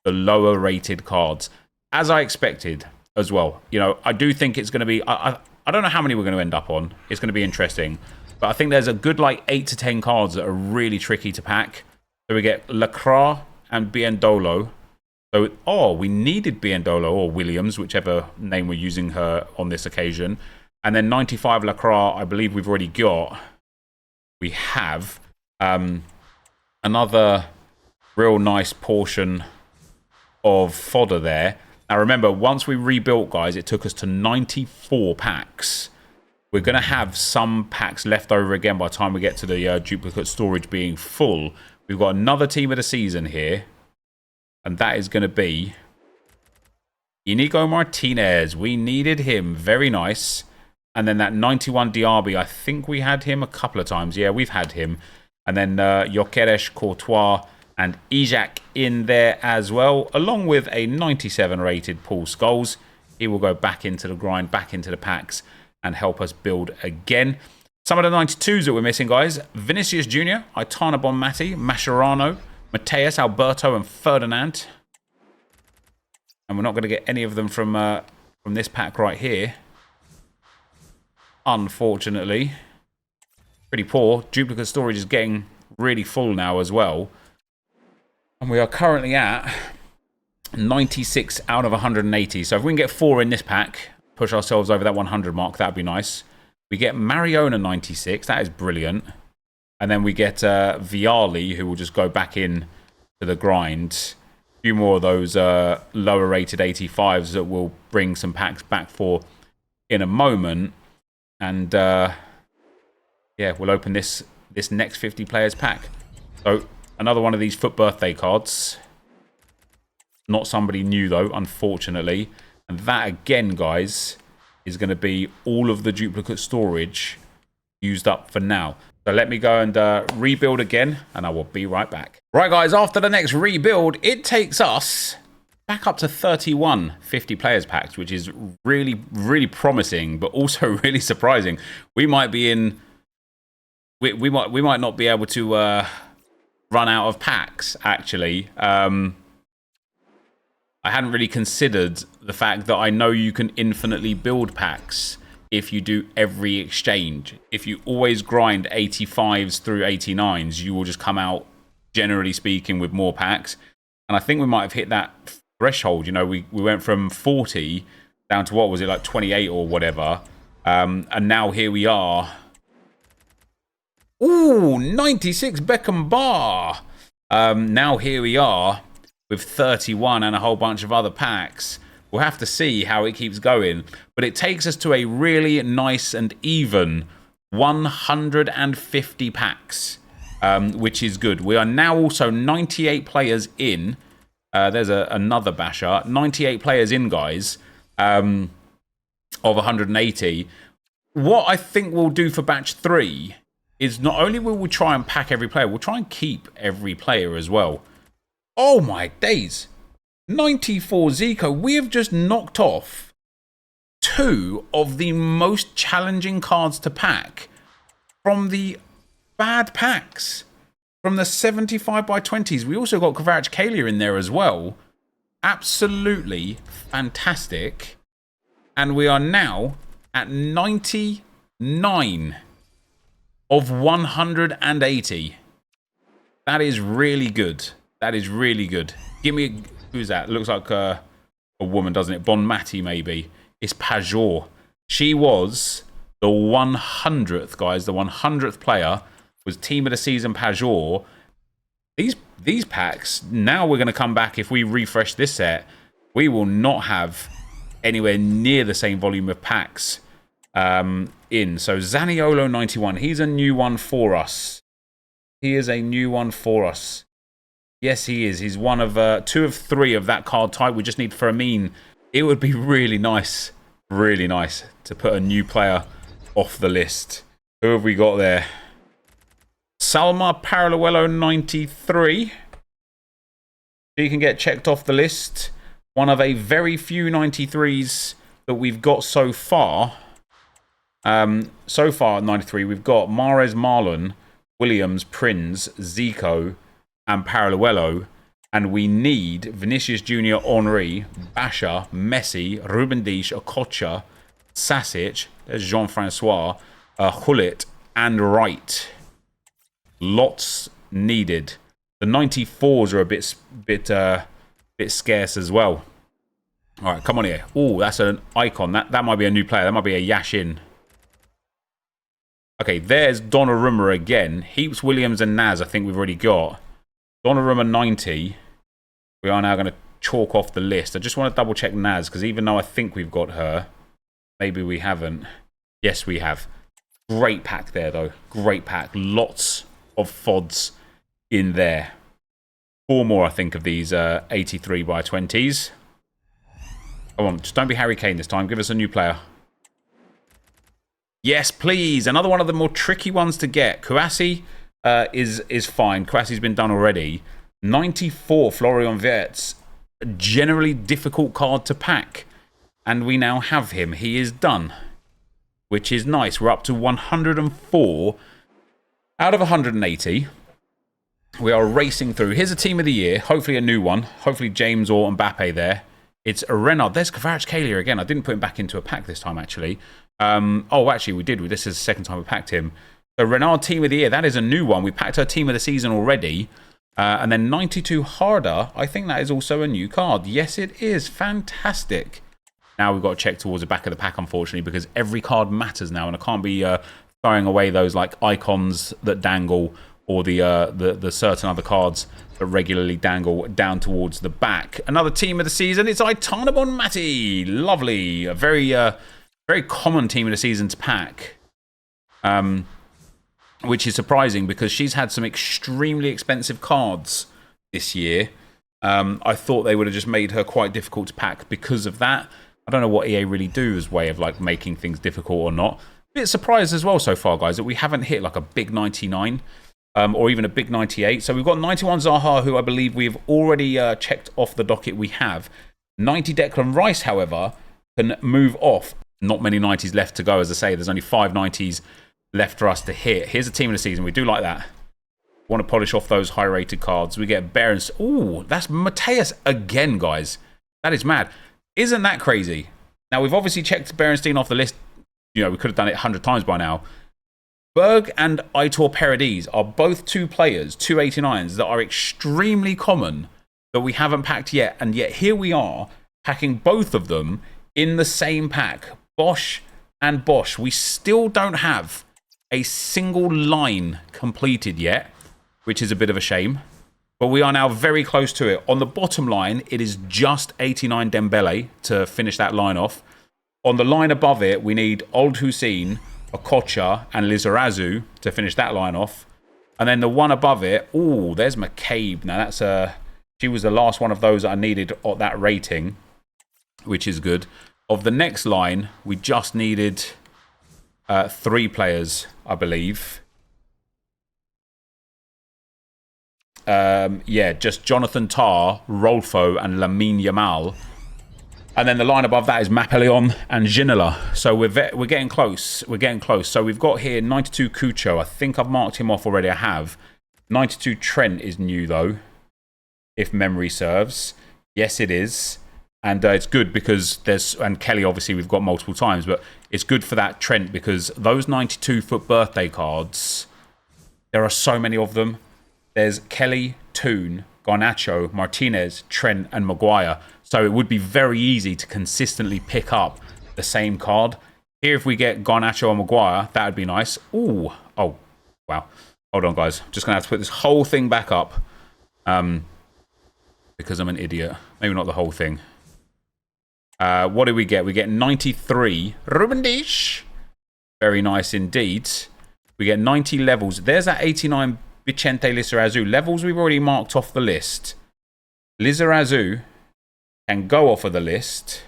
the lower rated cards, as I expected as well. I do think it's going to be... I don't know how many we're going to end up on. It's going to be interesting. But I think there's a good like 8 to 10 cards that are really tricky to pack. So we get Lacroix and Biendolo. So, we needed Biendolo or Williams, whichever name we're using her on this occasion. And then 95 Lacroix, I believe we've already got. We have another real nice portion of fodder there. Now remember, once we rebuilt, guys, it took us to 94 packs. We're going to have some packs left over again by the time we get to the duplicate storage being full. We've got another team of the season here. And that is going to be Inigo Martinez. We needed him. Very nice. And then that 91 Diaby, I think we had him a couple of times. Yeah, we've had him. And then Gyökeres, Courtois, and Isaac in there as well, along with a 97 rated Paul Scholes. He will go back into the grind, back into the packs, and help us build again. Some of the 92s that we're missing, guys. Vinicius Jr., Aitana Bonmati, Mascherano, Mateus, Alberto, and Ferdinand. And we're not going to get any of them from this pack right here. Unfortunately. Pretty poor. Duplicate storage is getting really full now as well. And we are currently at 96 out of 180. So if we can get 4 in this pack, push ourselves over that 100 mark, that'd be nice. We get Mariona 96. That is brilliant. And then we get Viali, who will just go back in to the grind. A few more of those lower rated 85s that we'll bring some packs back for in a moment. And yeah, we'll open this next 50 players pack. So another one of these FUT birthday cards. Not somebody new though, unfortunately. And that again, guys, is going to be all of the duplicate storage used up for now. So let me go and rebuild again, and I will be right back. Right, guys, after the next rebuild, it takes us back up to 31 50 players packs, which is really, really promising, but also really surprising. We might be in... We might not be able to run out of packs, actually. I hadn't really considered the fact that I know you can infinitely build packs if you do every exchange. If you always grind 85s through 89s, you will just come out, generally speaking, with more packs. And I think we might have hit that threshold. You know, we went from 40 down to, what was it, like 28 or whatever. And now here we are. Ooh, 96 Beckham Bar. Now here we are with 31 and a whole bunch of other packs. We'll have to see how it keeps going. But it takes us to a really nice and even 150 packs, which is good. We are now also 98 players in. There's another basher. 98 players in, guys, of 180. What I think we'll do for batch 3 is not only will we try and pack every player, we'll try and keep every player as well. Oh my days. 94 Zico. We have just knocked off 2 of the most challenging cards to pack from the bad packs. From the 75 by 20s. We also got Kvaratskhelia in there as well. Absolutely fantastic. And we are now at 99 of 180. That is really good. That is really good. Give me... Who's that? Looks like a woman, doesn't it? Bon Mati, maybe. It's Pajor. She was the 100th, guys. The 100th player was Team of the Season Pajor. These packs, now we're going to come back. If we refresh this set, we will not have anywhere near the same volume of packs in. So Zaniolo 91, he's a new one for us. He is a new one for us. Yes, he is. He's one of 2 of 3 of that card type. We just need Fermin. It would be really nice to put a new player off the list. Who have we got there? Salma Paralluelo 93. She can get checked off the list. One of a very few 93s that we've got so far. So far at 93, we've got Mahrez, Marlon, Williams, Prince, Zico, and Paralluelo, and we need Vinicius Jr., Henry, Basha, Messi, Ruben Dias, Okocha, Sasic, there's Jean-Francois, Hullet, and Wright. Lots needed. The 94s are a bit scarce as well. All right, come on here. Oh, that's an icon. That might be a new player. That might be a Yashin. Okay, there's Donnarumma again. Heaps, Williams, and Naz, I think we've already got. Donnarumma 90. We are now going to chalk off the list. I just want to double check Naz, because even though I think we've got her, maybe we haven't. Yes, we have. Great pack there, though. Great pack. Lots of FODs in there. 4 more, I think, of these 83 by 20s. Come on, just don't be Harry Kane this time. Give us a new player. Yes, please. Another one of the more tricky ones to get. Kouassi is fine. Kouassi's been done already. 94 Florian Wirtz. A generally difficult card to pack. And we now have him. He is done. Which is nice. We're up to 104 out of 180. We are racing through. Here's a team of the year. Hopefully a new one. Hopefully James or Mbappe there It's a Renard. There's Kvaratskhelia again. I didn't put him back into a pack this time, actually. Oh, actually, we did. This is the second time we packed him. So Renard Team of the Year. That is a new one. We packed her Team of the Season already. And then 92 Harder. I think that is also a new card. Yes, it is. Fantastic. Now we've got to check towards the back of the pack, unfortunately, because every card matters now. And I can't be throwing away those like icons that dangle or the certain other cards that regularly dangle down towards the back. Another Team of the Season. It's Aitanabon Mati. Lovely. A very common Team of the Season to pack. Which is surprising because she's had some extremely expensive cards this year. I thought they would have just made her quite difficult to pack because of that. I don't know what EA really do as way of like making things difficult or not. A bit surprised as well so far, guys, that we haven't hit like a big 99 or even a big 98. So we've got 91 Zaha, who I believe we've already checked off the docket we have. 90 Declan Rice, however, can move off. Not many 90s left to go, as I say. There's only 5 90s left for us to hit. Here's a Team of the Season. We do like that. Want to polish off those high-rated cards. We get Berens. Ooh, that's Mateus again, guys. That is mad. Isn't that crazy? Now, we've obviously checked Berenstein off the list. You know, we could have done it 100 times by now. Berg and Aitor Paredes are both 2 players, 289s, that are extremely common that we haven't packed yet. And yet here we are, packing both of them in the same pack. Bosch and Bosch. We still don't have a single line completed yet, which is a bit of a shame. But we are now very close to it. On the bottom line, it is just 89 Dembele to finish that line off. On the line above it, we need Old Hussein, Okocha, and Lizarazu to finish that line off. And then the one above it, ooh, there's McCabe. Now, that's she was the last one of those that I needed at that rating, which is good. Of the next line, we just needed 3 players, I believe. Yeah, just Jonathan Tah, Rolfo, and Lamine Yamal. And then the line above that is Mapeleon and Ginola. So we're getting close. We're getting close. So we've got here 92 Cucho. I think I've marked him off already. I have. 92 Trent is new, though, if memory serves. Yes, it is. And it's good because and Kelly, obviously, we've got multiple times, but it's good for that Trent because those 92 foot birthday cards, there are so many of them. There's Kelly, Toon, Garnacho, Martinez, Trent, and Maguire. So it would be very easy to consistently pick up the same card. Here, if we get Garnacho or Maguire, that would be nice. Ooh. Oh, wow. Hold on, guys. I'm just going to have to put this whole thing back up because I'm an idiot. Maybe not the whole thing. What do we get? We get 93 Ruben Dish. Very nice indeed. We get 90 levels. There's that 89 Vicente Lizarazu. Levels we've already marked off the list. Lizarazu can go off of the list.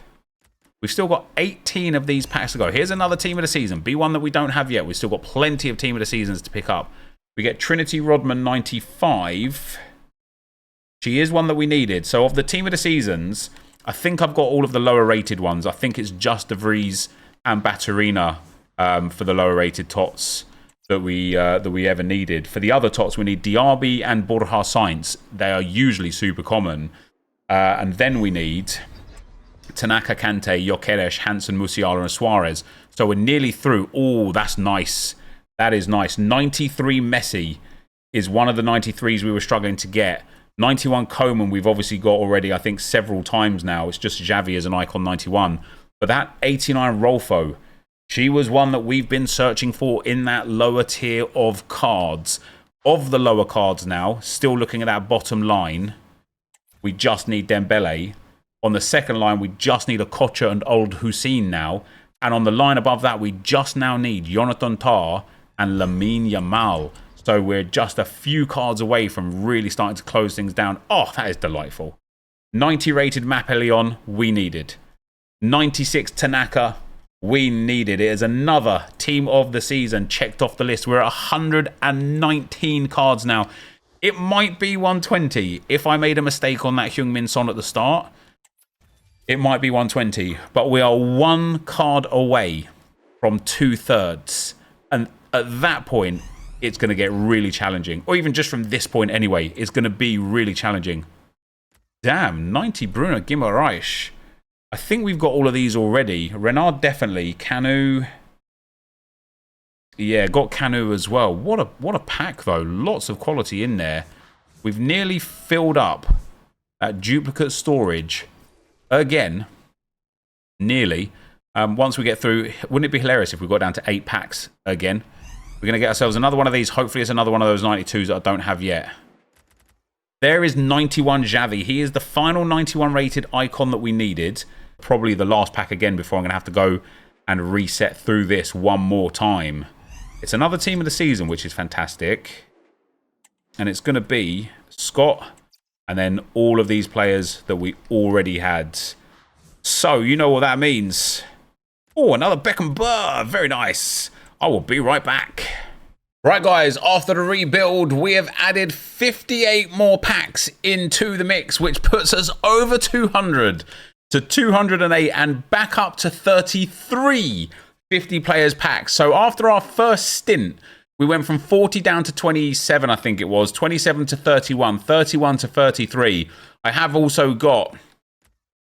We've still got 18 of these packs to go. Here's another Team of the Season. Be one that we don't have yet. We've still got plenty of Team of the Seasons to pick up. We get Trinity Rodman 95. She is one that we needed. So of the Team of the Seasons, I think I've got all of the lower rated ones. I think it's just De Vries and Baturina for the lower rated tots that we ever needed. For the other tots, we need Diaby and Borja Sainz. They are usually super common. And then we need Tanaka, Kante, Gyökeres, Hansen, Musiala, and Suarez. So we're nearly through. Oh, that's nice. That is nice. 93 Messi is one of the 93s we were struggling to get. 91 Coman we've obviously got already, I think, several times now. It's just Xavi as an icon 91. But that 89 Rolfo, she was one that we've been searching for in that lower tier of cards. Of the lower cards now, still looking at that bottom line, we just need Dembele. On the second line, we just need Okocha and Old Hussein now. And on the line above that, we just now need Jonathan Tah and Lamine Yamal. So we're just a few cards away from really starting to close things down. Oh, that is delightful. 90 rated Mapeleon, we needed. 96 Tanaka, we needed. It is another Team of the Season checked off the list. We're at 119 cards now. It might be 120. If I made a mistake on that Heung-min Son at the start, it might be 120. But we are one card away from 2/3. And at that point, it's going to get really challenging. Or even just from this point anyway, it's going to be really challenging. Damn, 90 Bruno Guimaraes. I think we've got all of these already. Renard definitely. Canu. Yeah, got Canu as well. What a pack, though. Lots of quality in there. We've nearly filled up that duplicate storage again. Nearly. Once we get through, wouldn't it be hilarious if we got down to 8 packs again? We're going to get ourselves another one of these. Hopefully it's another one of those 92s that I don't have yet. There is 91 Xavi. He is the final 91 rated icon that we needed. Probably the last pack again before I'm going to have to go and reset through this one more time. It's another team of the season, which is fantastic. And it's going to be Scott and then all of these players that we already had. So, you know what that means. Oh, another Beckenbauer. Very nice. I will be right back. Right, guys, after the rebuild, we have added 58 more packs into the mix, which puts us over 200 to 208 and back up to 33 50 players packs. So after our first stint, we went from 40 down to 27, I think it was, 27 to 31, 31 to 33. I have also got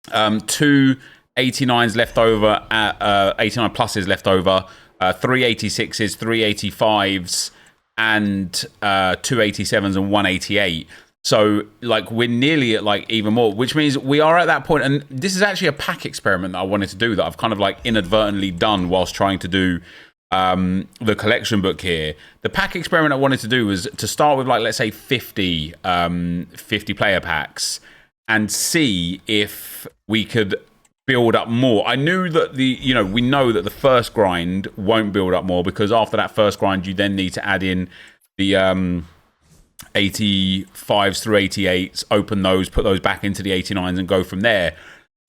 2 89s left over, 89 pluses left over, 3 86s, 3 85s, and 2 87s and 1 88. So, like, we're nearly at, like, even more, which means we are at that point. And this is actually a pack experiment that I wanted to do that I've kind of, like, inadvertently done whilst trying to do the collection book here. The pack experiment I wanted to do was to start with, like, let's say 50 player packs and see if we could build up more. I knew that we know that the first grind won't build up more, because after that first grind, you then need to add in the 85s through 88s, open those, put those back into the 89s and go from there.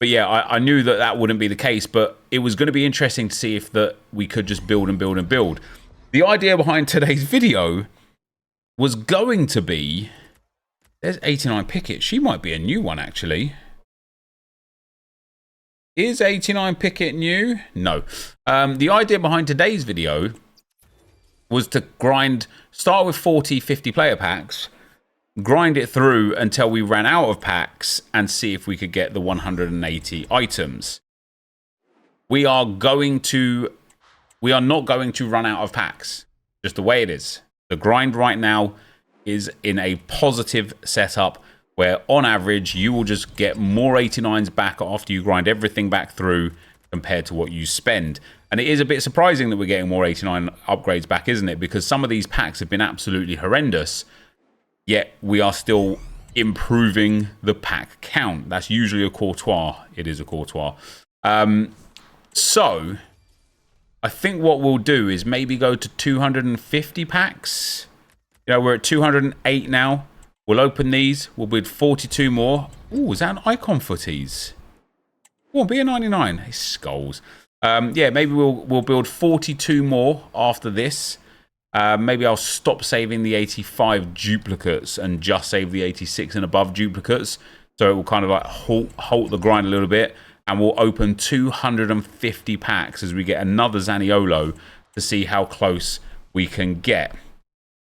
But yeah, I knew that that wouldn't be the case, but it was going to be interesting to see if that we could just build and build and build. The idea behind today's video was going to be, there's 89 Pickett. She might be a new one, actually. Is 89 Pickett new? No. The idea behind today's video was to start with 40, 50 player packs, grind it through until we ran out of packs and see if we could get the 180 items. We are not going to run out of packs. Just the way it is. The grind right now is in a positive setup where on average you will just get more 89s back after you grind everything back through compared to what you spend. And it is a bit surprising that we're getting more 89 upgrades back, isn't it? Because some of these packs have been absolutely horrendous, yet we are still improving the pack count. That's usually a courtois. It is a courtois. So I think what we'll do is maybe go to 250 packs. You know, we're at 208 now. We'll open these. We'll build 42 more. Ooh, is that an icon footies? Oh, be a 99. It's skulls. Yeah, maybe we'll build 42 more after this. Maybe I'll stop saving the 85 duplicates and just save the 86 and above duplicates. So it will kind of like halt the grind a little bit. And we'll open 250 packs as we get another Zaniolo to see how close we can get.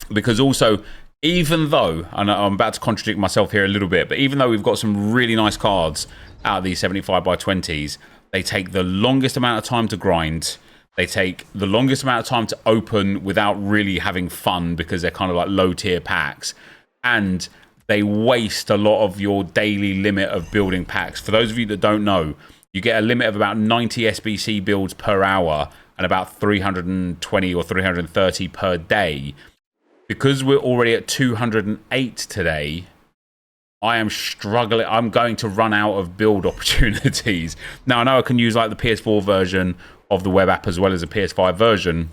Because also, even though, and I'm about to contradict myself here a little bit, but even though we've got some really nice cards out of these 75 by 20s, they take the longest amount of time to grind. They take the longest amount of time to open without really having fun because they're kind of like low tier packs. And they waste a lot of your daily limit of building packs. For those of you that don't know, you get a limit of about 90 SBC builds per hour and about 320 or 330 per day. Because we're already at 208 today, I am struggling. I'm going to run out of build opportunities. Now, I know I can use like the PS4 version of the web app as well as the PS5 version.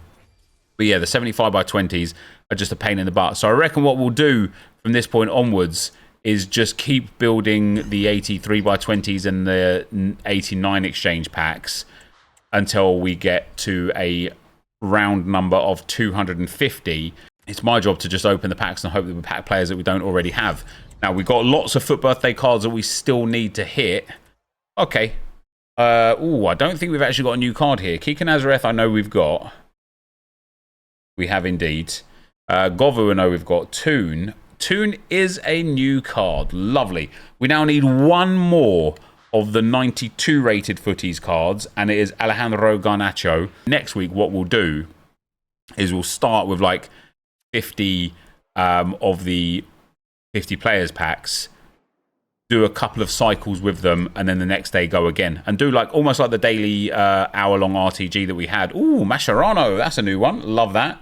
But yeah, the 75 by 20s are just a pain in the butt. So I reckon what we'll do from this point onwards is just keep building the 83 by 20s and the 89 exchange packs until we get to a round number of 250. It's my job to just open the packs and hope that we pack players that we don't already have. Now, we've got lots of FUT birthday cards that we still need to hit. Okay. Ooh, I don't think we've actually got a new card here. Kika Nazareth, I know we've got. We have indeed. Govu, I know we've got. Toon. Toon is a new card. Lovely. We now need one more of the 92 rated footies cards, and it is Alejandro Garnacho. Next week, what we'll do is we'll start with like 50 of the 50 players packs, do a couple of cycles with them, and then the next day go again and do like almost like the daily hour-long RTG that we had. Ooh, Mascherano, that's a new one. Love that.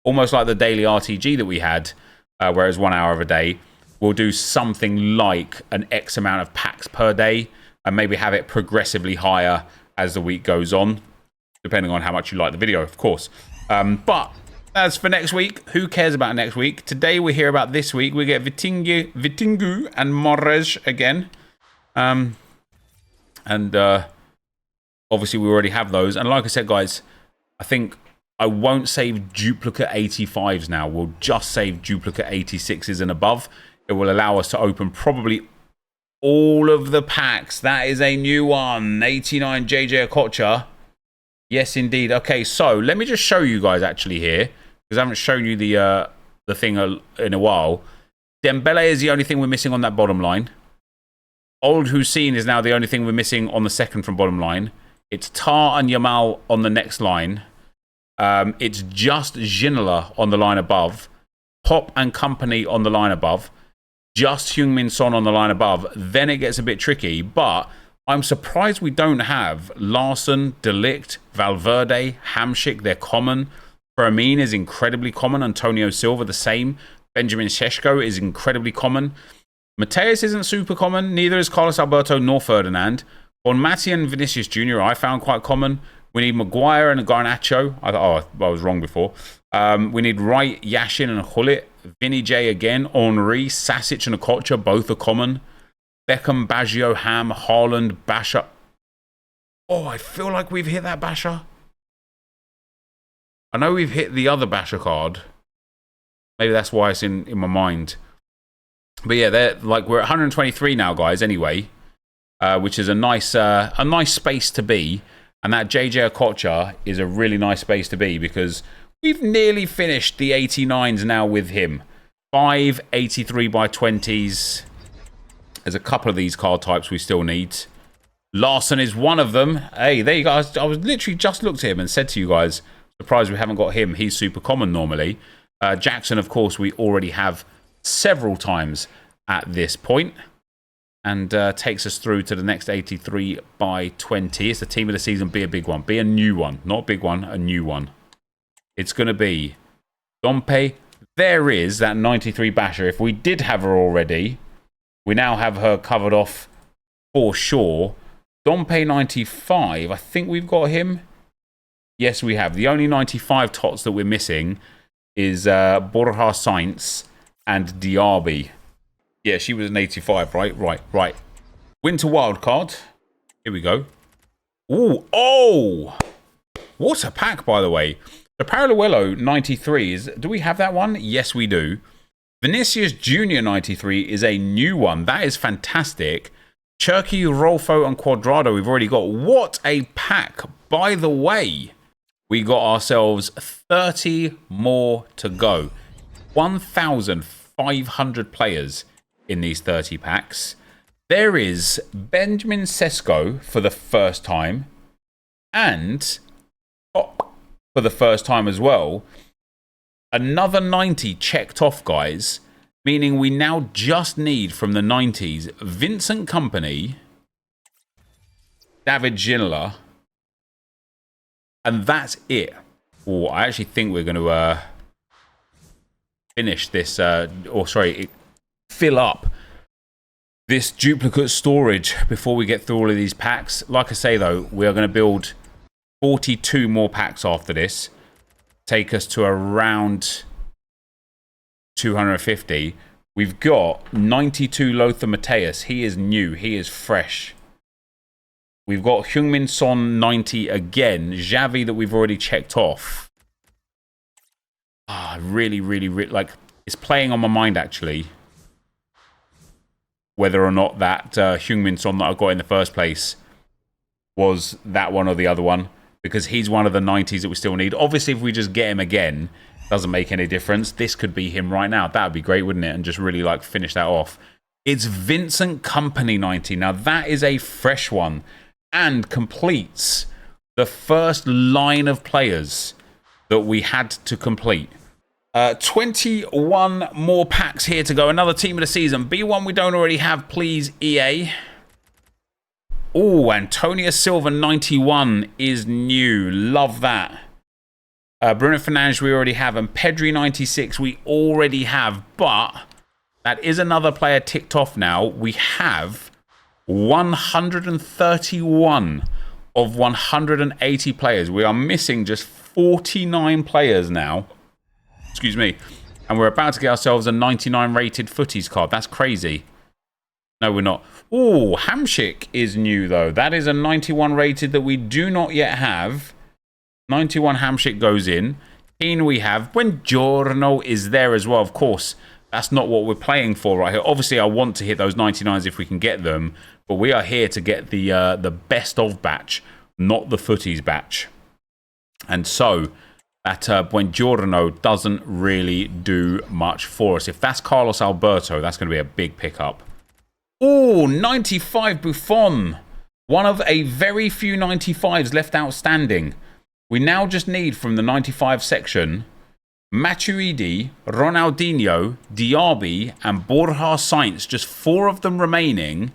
Almost like the daily RTG that we had, whereas 1 hour of a day. We'll do something like an X amount of packs per day and maybe have it progressively higher as the week goes on, depending on how much you like the video, of course. But as for next week, who cares about next week? Today we hear about this week. We get Vitingu and Morez again. Obviously we already have those. And like I said, guys, I think I won't save duplicate 85s now. We'll just save duplicate 86s and above. It will allow us to open probably all of the packs. That is a new one. 89 JJ Okocha. Yes, indeed. Okay, so let me just show you guys actually here, because I haven't shown you the thing in a while. Dembele is the only thing we're missing on that bottom line. Old Hussein is now the only thing we're missing on the second from bottom line. It's Tar and Yamal on the next line. It's just Ginola on the line above. Pop and Company on the line above. Just Heung-min Son on the line above. Then it gets a bit tricky, but I'm surprised we don't have Larson, De Ligt, Valverde, Hamsik. They're common. Fermin is incredibly common. Antonio Silva, the same. Benjamin Šeško is incredibly common. Mateus isn't super common. Neither is Carlos Alberto nor Ferdinand. On Matti and Vinicius Jr., I found quite common. We need Maguire and Garnacho. I was wrong before. We need Wright, Yashin, and Hullet. Vinny J again. Henry, Sasic, and Okocha, both are common. Beckham, Baggio, Ham, Haaland, Basha. Oh, I feel like we've hit that Basha. I know we've hit the other Basha card. Maybe that's why it's in my mind. But yeah, we're at 123 now, guys, anyway. Which is a nice space to be. And that JJ Okocha is a really nice space to be, because we've nearly finished the 89s now with him. 5 83 by 20s. There's a couple of these card types we still need. Larson is one of them. Hey, there you go. I was literally just looked at him and said to you guys, surprised we haven't got him. He's super common normally. Jackson, of course, we already have several times at this point. And takes us through to the next 83 by 20. It's the team of the season. Be a big one. Be a new one. Not a big one, a new one. It's going to be Dompe. There is that 93 Basher. If we did have her already, we now have her covered off for sure. Dompe 95. I think we've got him. Yes, we have. The only 95 tots that we're missing is Borja Sainz and Diaby. Yeah, she was an 85, right? Right. Winter wildcard. Here we go. Ooh, oh! What a pack, by the way. The Paralluelo 93 is... Do we have that one? Yes, we do. Vinicius Jr. 93 is a new one. That is fantastic. Cherky, Rolfo, and Quadrado we've already got. What a pack. By the way, we got ourselves 30 more to go. 1,500 players in these 30 packs. There is Benjamin Šeško for the first time, and for the first time as well, another 90 checked off, guys, meaning we now just need from the 90s Vincent Kompany, David Ginola, and that's it. Oh, I actually think we're going to finish this, fill up this duplicate storage before we get through all of these packs. Like I say, though, we are going to build 42 more packs after this. Take us to around 250. We've got 92 Lothar Matthäus. He is new. He is fresh. We've got Heung-min Son 90 again. Xavi that we've already checked off. Really, like, it's playing on my mind, actually, whether or not that Heung-min Son that I got in the first place was that one or the other one, because he's one of the 90s that we still need. Obviously, if we just get him again, doesn't make any difference. This could be him right now. That would be great, wouldn't it? And just really, like, finish that off. It's Vincent Kompany 90. Now, that is a fresh one and completes the first line of players that we had to complete. 21 more packs here to go. Another team of the season. Be one we don't already have, please, EA. Oh, Antonio Silva 91 is new. Love that. Bruno Fernandes we already have. And Pedri 96 we already have. But that is another player ticked off now. We have 131 of 180 players. We are missing just 49 players now. Excuse me. And we're about to get ourselves a 99 rated footies card. That's crazy. No, we're not. Oh, Hamsik is new, though. That is a 91 rated that we do not yet have. 91 Hamsik goes in. Keen we have. Buongiorno is there as well, of course. That's not what we're playing for right here. Obviously, I want to hit those 99s if we can get them. But we are here to get the best of batch, not the footies batch. And so that Buongiorno doesn't really do much for us. If that's Carlos Alberto, that's going to be a big pickup. Oh, 95 Buffon. One of a very few 95s left outstanding. We now just need from the 95 section Matuidi, Ronaldinho, Diaby, and Borja Sainz. Just 4 of them remaining.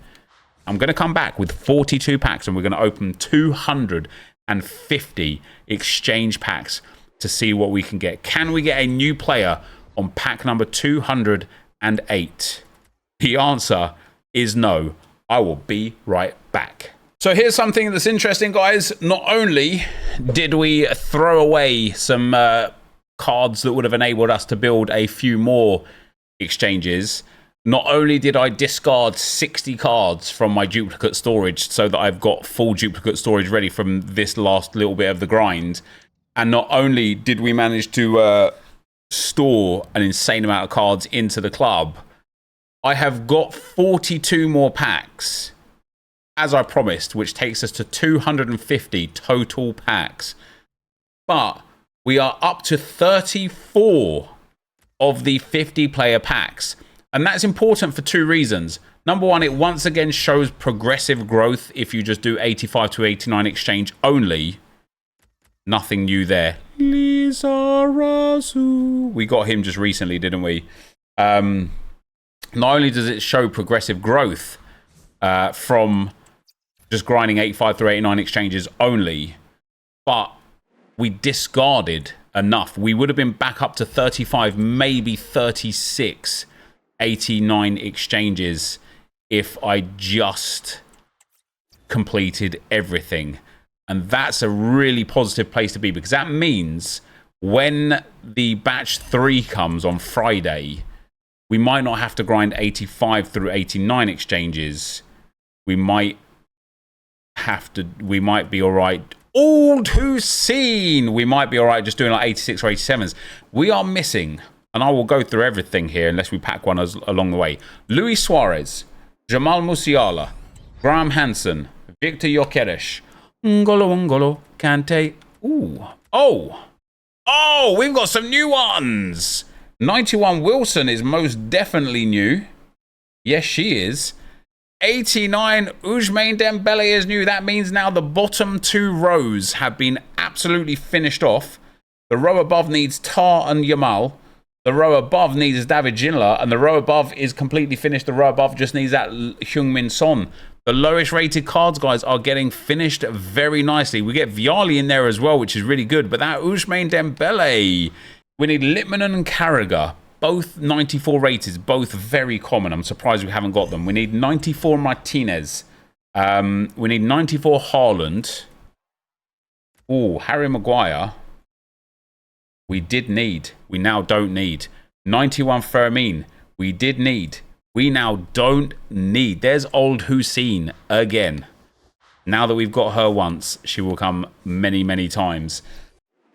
I'm going to come back with 42 packs and we're going to open 250 exchange packs to see what we can get. Can we get a new player on pack number 208? The answer is no. I will be right back. So here's something that's interesting, guys. Not only did we throw away some cards that would have enabled us to build a few more exchanges, not only did I discard 60 cards from my duplicate storage so that I've got full duplicate storage ready from this last little bit of the grind, and not only did we manage to store an insane amount of cards into the club, I have got 42 more packs, as I promised, which takes us to 250 total packs. But we are up to 34 of the 50-player packs. And that's important for 2 reasons. Number one, it once again shows progressive growth if you just do 85 to 89 exchange only. Nothing new there. Lizarazu. We got him just recently, didn't we? Not only does it show progressive growth from just grinding 85 through 89 exchanges only, but we discarded enough. We would have been back up to 35, maybe 36, 89 exchanges if I just completed everything. And that's a really positive place to be, because that means when the batch 3 comes on Friday, we might not have to grind 85 through 89 exchanges. We might be all right. All too seen. We might be all right just doing like 86 or 87s. We are missing, and I will go through everything here unless we pack one along the way. Luis Suarez, Jamal Musiala, Graham Hansen, Victor Gyökeres, N'Golo Kante. Ooh. Oh, we've got some new ones. 91 Wilson is most definitely new. Yes, she is. 89 Ousmane Dembele is new. That means now the bottom 2 rows have been absolutely finished off. The row above needs Tar and Yamal. The row above needs David Ginola. And the row above is completely finished. The row above just needs that Heung-min Son. The lowest rated cards, guys, are getting finished very nicely. We get Viali in there as well, which is really good. But that Ousmane Dembele, we need Littman and Carragher. Both 94 rated, both very common. I'm surprised we haven't got them. We need 94 Martinez. We need 94 Haaland. Oh, Harry Maguire. We did need. We now don't need. 91 Fermin. We did need. We now don't need. There's old Hussein again. Now that we've got her once, she will come many, many times.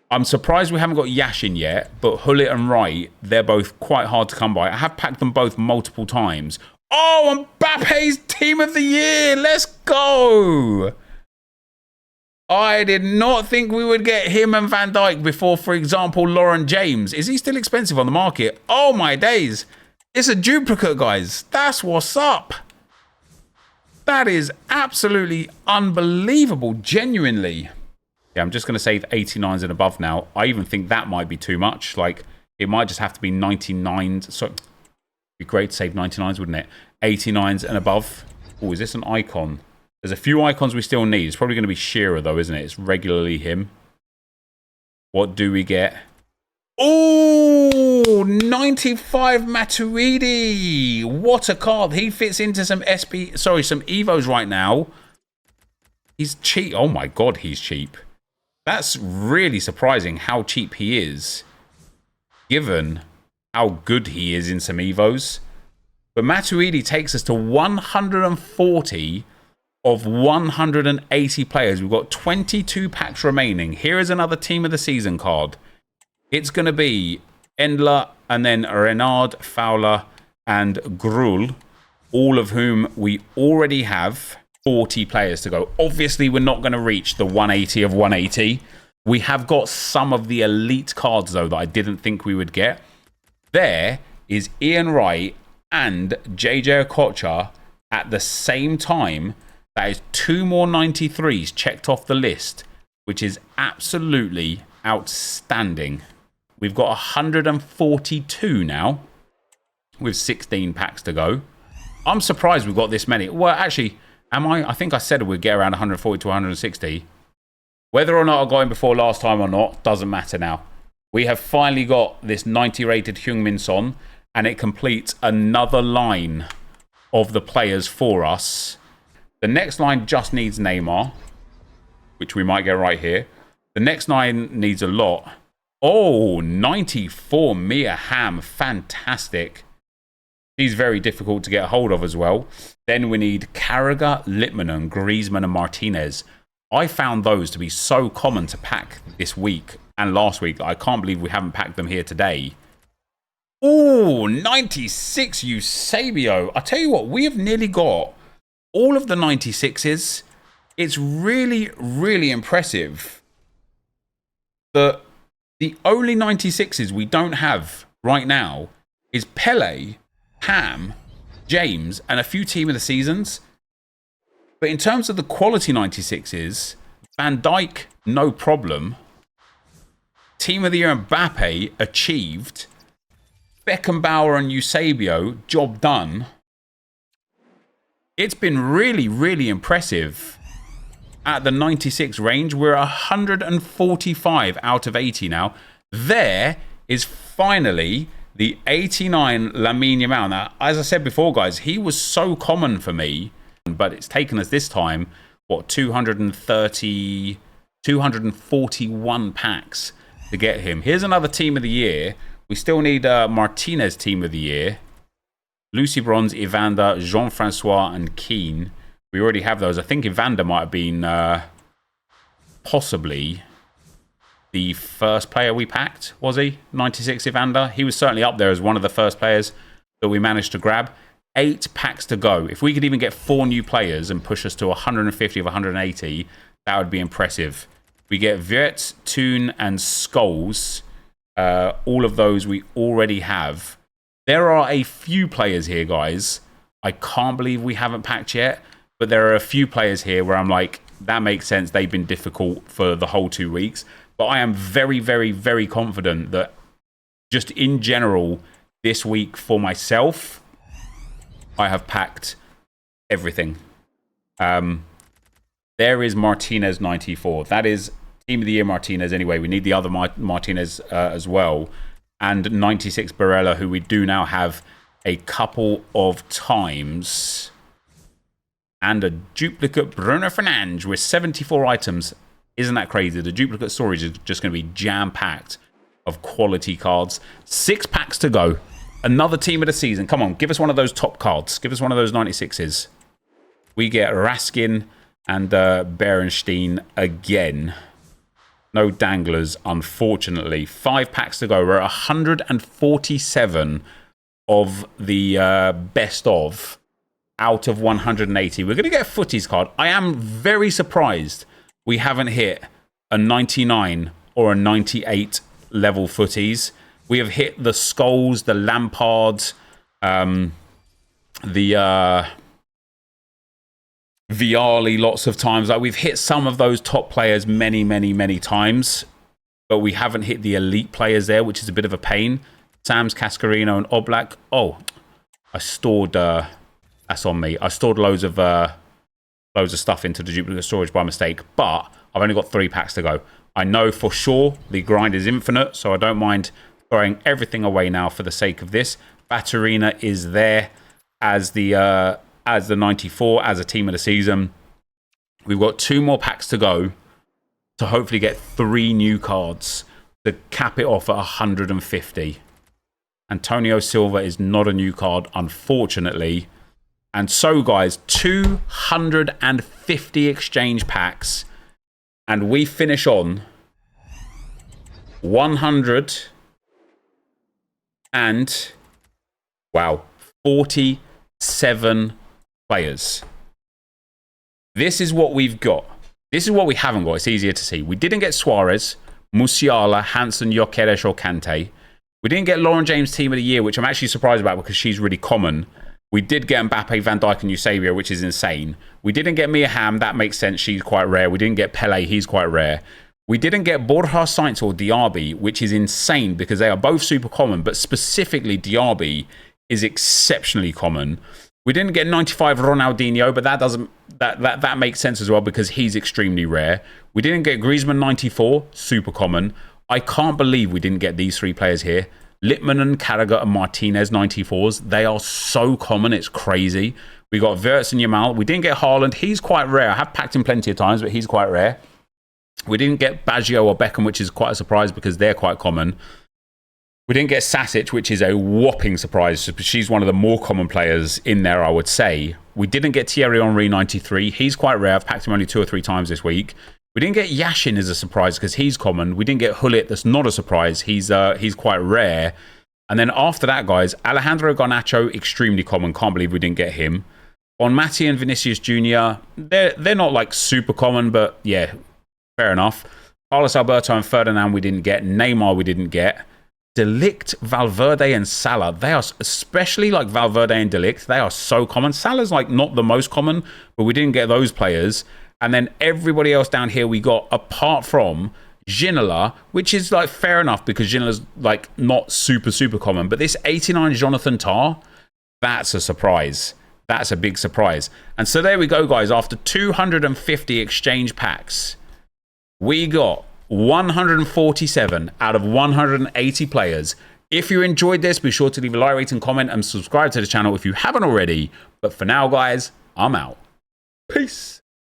I'm surprised we haven't got Yashin yet, but Hullet and Wright, they're both quite hard to come by. I have packed them both multiple times. Oh, Mbappe's Team of the Year! Let's go! I did not think we would get him and Van Dijk before, for example, Lauren James. Is he still expensive on the market? Oh, my days. It's a duplicate, guys. That's what's up. That is absolutely unbelievable, genuinely. Yeah, I'm just going to save 89s and above now. I even think that might be too much. Like, it might just have to be 99s. So, it'd be great to save 99s, wouldn't it? 89s and above. Oh, is this an icon? There's a few icons we still need. It's probably going to be Shearer, though, isn't it? It's regularly him. What do we get? Oh, 95 Matuidi. What a card. He fits into some some Evos right now. He's cheap. Oh my God, he's cheap. That's really surprising how cheap he is, given how good he is in some Evos. But Matuidi takes us to 140 of 180 players. We've got 22 packs remaining. Here is another Team of the Season card. It's going to be Endler and then Renard, Fowler and Gruhl, all of whom we already have 40 players to go. Obviously, we're not going to reach the 180 of 180. We have got some of the elite cards, though, that I didn't think we would get. There is Ian Wright and JJ Okocha at the same time. That is 2 more 93s checked off the list, which is absolutely outstanding. We've got 142 now with 16 packs to go. I'm surprised we've got this many. Well, actually, I think I said we'd get around 140 to 160. Whether or not I got in before last time or not, doesn't matter now. We have finally got this 90 rated Heung-min Son, and it completes another line of the players for us. The next line just needs Neymar, which we might get right here. The next line needs a lot. Oh, 94 Mia Hamm. Fantastic. He's very difficult to get a hold of as well. Then we need Carragher, Littmanen, Griezmann and Martinez. I found those to be so common to pack this week and last week. I can't believe we haven't packed them here today. Oh, 96 Eusebio. I tell you what, we have nearly got all of the 96s. It's really, really impressive that the only 96s we don't have right now is Pele, Ham, James, and a few Team of the Seasons. But in terms of the quality 96s, Van Dijk, no problem. Team of the Year Mbappe, achieved. Beckenbauer and Eusebio, job done. It's been really, really impressive. At the 96 range, we're 145 out of 80 now. There is finally the 89 Lamine Yamal. Now, as I said before, guys, he was so common for me, but it's taken us this time, what, 241 packs to get him. Here's another Team of the Year. We still need Martinez Team of the Year. Lucy Bronze, Evander, Jean-Francois and Keane. We already have those. I think Evander might have been possibly the first player we packed, was he? 96 Evander. He was certainly up there as one of the first players that we managed to grab. 8 packs to go. If we could even get 4 new players and push us to 150 of 180, that would be impressive. We get Wirtz, Toon and Scholes. All of those we already have. There are a few players here, guys. I can't believe we haven't packed yet. But there are a few players here where I'm like, that makes sense. They've been difficult for the whole 2 weeks. But I am very, very, very confident that just in general, this week for myself, I have packed everything. There is Martinez 94. That is Team of the Year Martinez anyway. We need the other Martinez as well. And 96 Barella, who we do now have a couple of times. And a duplicate Bruno Fernandes with 74 items. Isn't that crazy? The duplicate storage is just going to be jam-packed of quality cards. 6 packs to go. Another Team of the Season. Come on, give us one of those top cards. Give us one of those 96s. We get Raskin and Berenstein again. No danglers, unfortunately. 5 packs to go. We're at 147 of the best of. Out of 180. We're going to get a Footies card. I am very surprised we haven't hit a 99 or a 98 level Footies. We have hit the Scholes, the Lampards, the Viali lots of times. Like, we've hit some of those top players many times, but we haven't hit the elite players there, which is a bit of a pain. Sam's, Cascarino, and Oblak. Oh, I stored... that's on me. I stored loads of stuff into the duplicate storage by mistake, but I've only got 3 packs to go. I know for sure the grind is infinite, so I don't mind throwing everything away now for the sake of this. Batarina is there as the 94, as a team of the season. We've got 2 more packs to go to hopefully get 3 new cards to cap it off at 150. Antonio Silva is not a new card, unfortunately. And so, guys, 250 exchange packs, and we finish on 100 and, wow, 47 players. This is what we've got. This is what we haven't got. It's easier to see. We didn't get Suarez, Musiala, Hansen, Gyökeres, or Kante. We didn't get Lauren James Team of the Year, which I'm actually surprised about because she's really common. We did get Mbappe, Van Dijk, and Eusebio, which is insane. We didn't get Mia Hamm. That makes sense. She's quite rare. We didn't get Pele. He's quite rare. We didn't get Borja Sainz or Diaby, which is insane because they are both super common, but specifically Diaby is exceptionally common. We didn't get 95 Ronaldinho, but that makes sense as well because he's extremely rare. We didn't get Griezmann 94, super common. I can't believe we didn't get these 3 players here. Littman, Carragher, and Martinez 94s. They are so common, it's crazy. We got Wirtz and Yamal. We didn't get Haaland. He's quite rare. I have packed him plenty of times, but he's quite rare. We didn't get Baggio or Beckham, which is quite a surprise because they're quite common. We didn't get Sasic, which is a whopping surprise. She's one of the more common players in there, I would say. We didn't get Thierry Henry 93. He's quite rare. I've packed him only 2 or 3 times this week. We didn't get Yashin as a surprise because he's common. We didn't get Hullet. That's not a surprise. He's quite rare. And then after that, guys, Alejandro Garnacho, extremely common. Can't believe we didn't get him. On Matti and Vinicius Jr., they're not like super common, but yeah, fair enough. Carlos Alberto and Ferdinand we didn't get. Neymar we didn't get. Delict, Valverde, and Salah. They are, especially like Valverde and Delict, they are so common. Salah's like not the most common, but we didn't get those players. And then everybody else down here we got, apart from Ginola, which is like fair enough because Ginola's like not super common. But this 89 Jonathan Tah, that's a surprise. That's a big surprise. And so there we go, guys. After 250 exchange packs, we got 147 out of 180 players. If you enjoyed this, be sure to leave a like, rate, and comment, and subscribe to the channel if you haven't already. But for now, guys, I'm out. Peace.